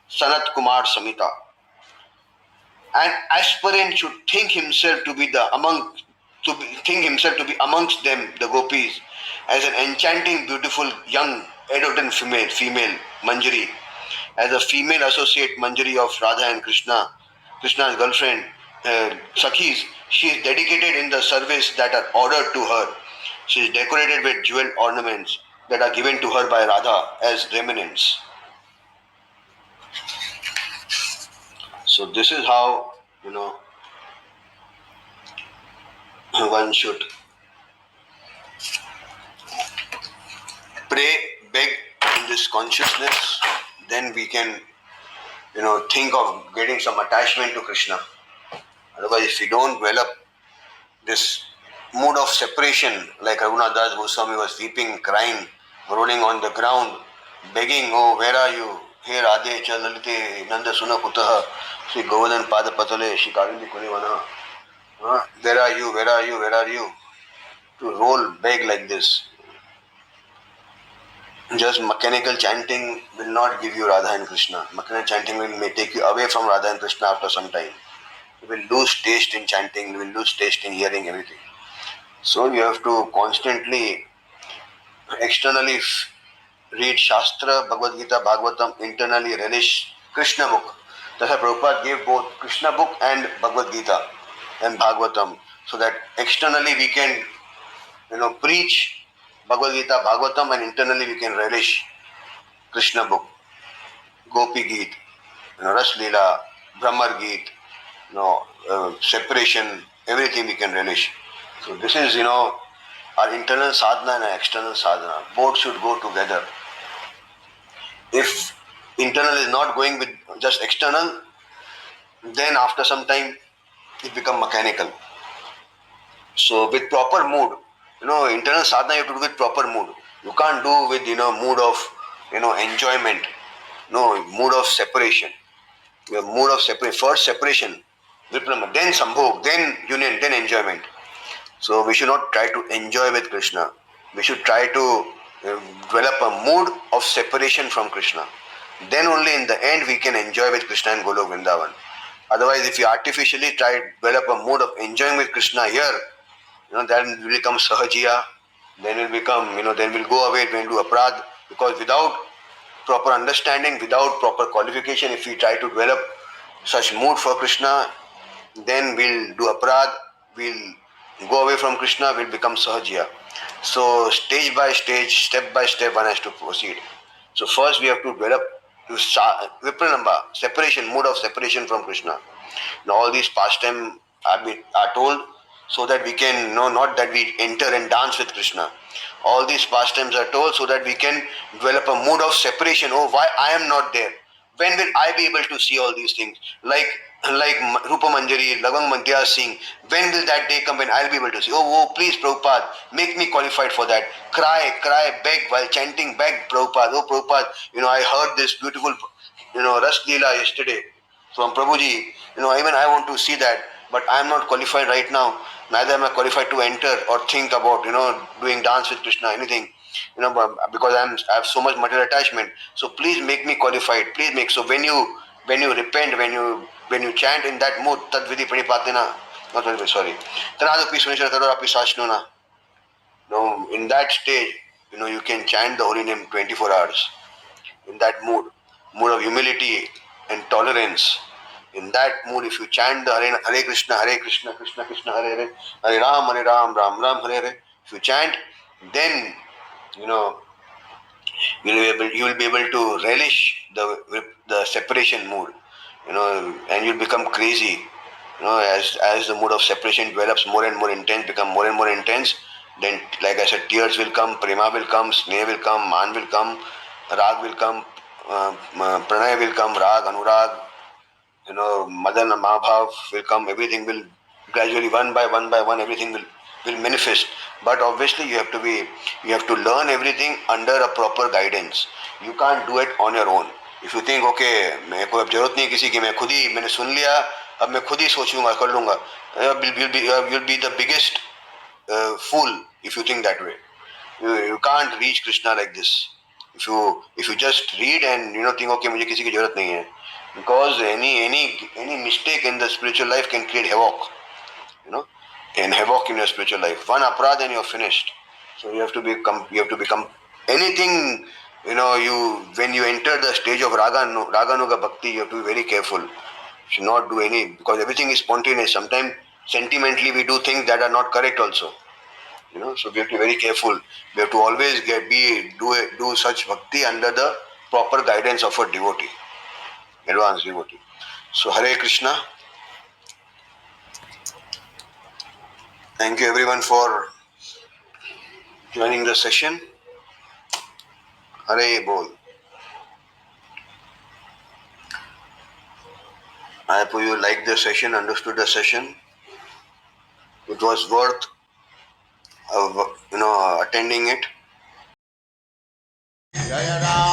Speaker 1: Sanat Kumar Samita. An aspirant should think himself to be amongst them, the gopis, as an enchanting, beautiful, young, adolescent female Manjari, as a female associate Manjari of Radha and Krishna, Krishna's girlfriend, Sakhis. She is dedicated in the service that are ordered to her. She is decorated with jewel ornaments that are given to her by Radha as remnants. So this is how one should pray, beg in this consciousness. Then we can think of getting some attachment to Krishna. Otherwise, if we don't develop this mood of separation, like Raghunath Das Goswami was weeping, crying, rolling on the ground, begging, "Oh, where are you? Hey Radhe Chalalite Nanda Suna Kutaha Sri Govardhan Pada Patale Shri Kavindi Kunivana. Where are you? Where are you? Where are you?" To roll, beg like this. Just mechanical chanting will not give you Radha and Krishna. Mechanical chanting may take you away from Radha and Krishna after some time. You will lose taste in chanting, you will lose taste in hearing everything. So you have to constantly, externally read Shastra, Bhagavad Gita, Bhagavatam, internally relish Krishna book. That's why Prabhupada gave both Krishna book and Bhagavad Gita and Bhagavatam, so that externally we can preach Bhagavad Gita, Bhagavatam, and internally we can relish Krishna book, Gopi Geet, Ras Leela, Brahmar Geet, separation, everything we can relish. So this is our internal sadhana and our external sadhana. Both should go together. If internal is not going with just external, then after some time it becomes mechanical. So with proper mood, internal sadhana you have to do with proper mood. You can't do with mood of enjoyment. No, mood of separation. Your mood of separation. First separation, viprama, then sambhog, then union, then enjoyment. So we should not try to enjoy with Krishna. We should try to develop a mood of separation from Krishna. Then only in the end we can enjoy with Krishna and Golok Vrindavan. Otherwise, if we artificially try to develop a mood of enjoying with Krishna here, then will become sahajiya, then will become, then will go away, then do aparadh, because without proper understanding, without proper qualification, if we try to develop such mood for Krishna, then we'll do aparad, we'll go away from Krishna, we'll become Sahajya. So stage by stage, step by step, one has to proceed. So first we have to develop Vipranamba, separation, mood of separation from Krishna. Now all these pastime are told so that we can know, not that we enter and dance with Krishna. All these pastimes are told so that we can develop a mood of separation. Oh, why I am not there? When will I be able to see all these things? Like Rupa Manjari, Lavang Mandya Singh. When will that day come when I'll be able to see? Oh, please, Prabhupada, make me qualified for that. Cry, beg while chanting, beg Prabhupada. Oh, Prabhupada, I heard this beautiful, Ras Leela yesterday from Prabhuji. Even I want to see that, but I am not qualified right now. Neither am I qualified to enter or think about, doing dance with Krishna, anything. Because I have so much material attachment. So please make me qualified. Please make. So when you repent, when you chant in that mood, tad vidhi pranipatena, not very sorry. Tanadapi sunishara tarorapi sashnuna. No, in that stage, you can chant the holy name 24 hours. In that mood of humility and tolerance. In that mood, if you chant the Hare Krishna, Krishna Krishna, Hare Hare, Hare Ram, Ram Ram, Hare Hare, if you chant, then you will be able to relish the separation mood, and you'll become crazy, as the mood of separation develops more and more intense, become more and more intense. Then, like I said, tears will come, prema will come, sneha will come, man will come, rag will come, pranay will come, rag, anurag, madan, mahabhav will come. Everything will gradually, one by one, everything will manifest. But obviously, you have to learn everything under a proper guidance. You can't do it on your own. If you think, okay, मेरे को अब जरूरत नहीं है किसी की, मैंने सुन लिया, अब मैं खुद ही सोचूंगा, कर लूंगा, you'll be the biggest fool if you think that way. You can't reach Krishna like this. If you just read and think, okay, मुझे किसी की जरूरत नहीं है, because any mistake in the spiritual life can create havoc, and havoc in your spiritual life. One aparad and you're finished. So you have to become anything. When you enter the stage of raganuga bhakti, you have to be very careful. You should not do because everything is spontaneous. Sometimes sentimentally we do things that are not correct also. So we have to be very careful. We have to always do such bhakti under the proper guidance of a devotee, advanced devotee. So Hare Krishna. Thank you everyone for joining the session. Hare Bol. I hope you liked the session, understood the session. It was worth attending it. Jaya Ram.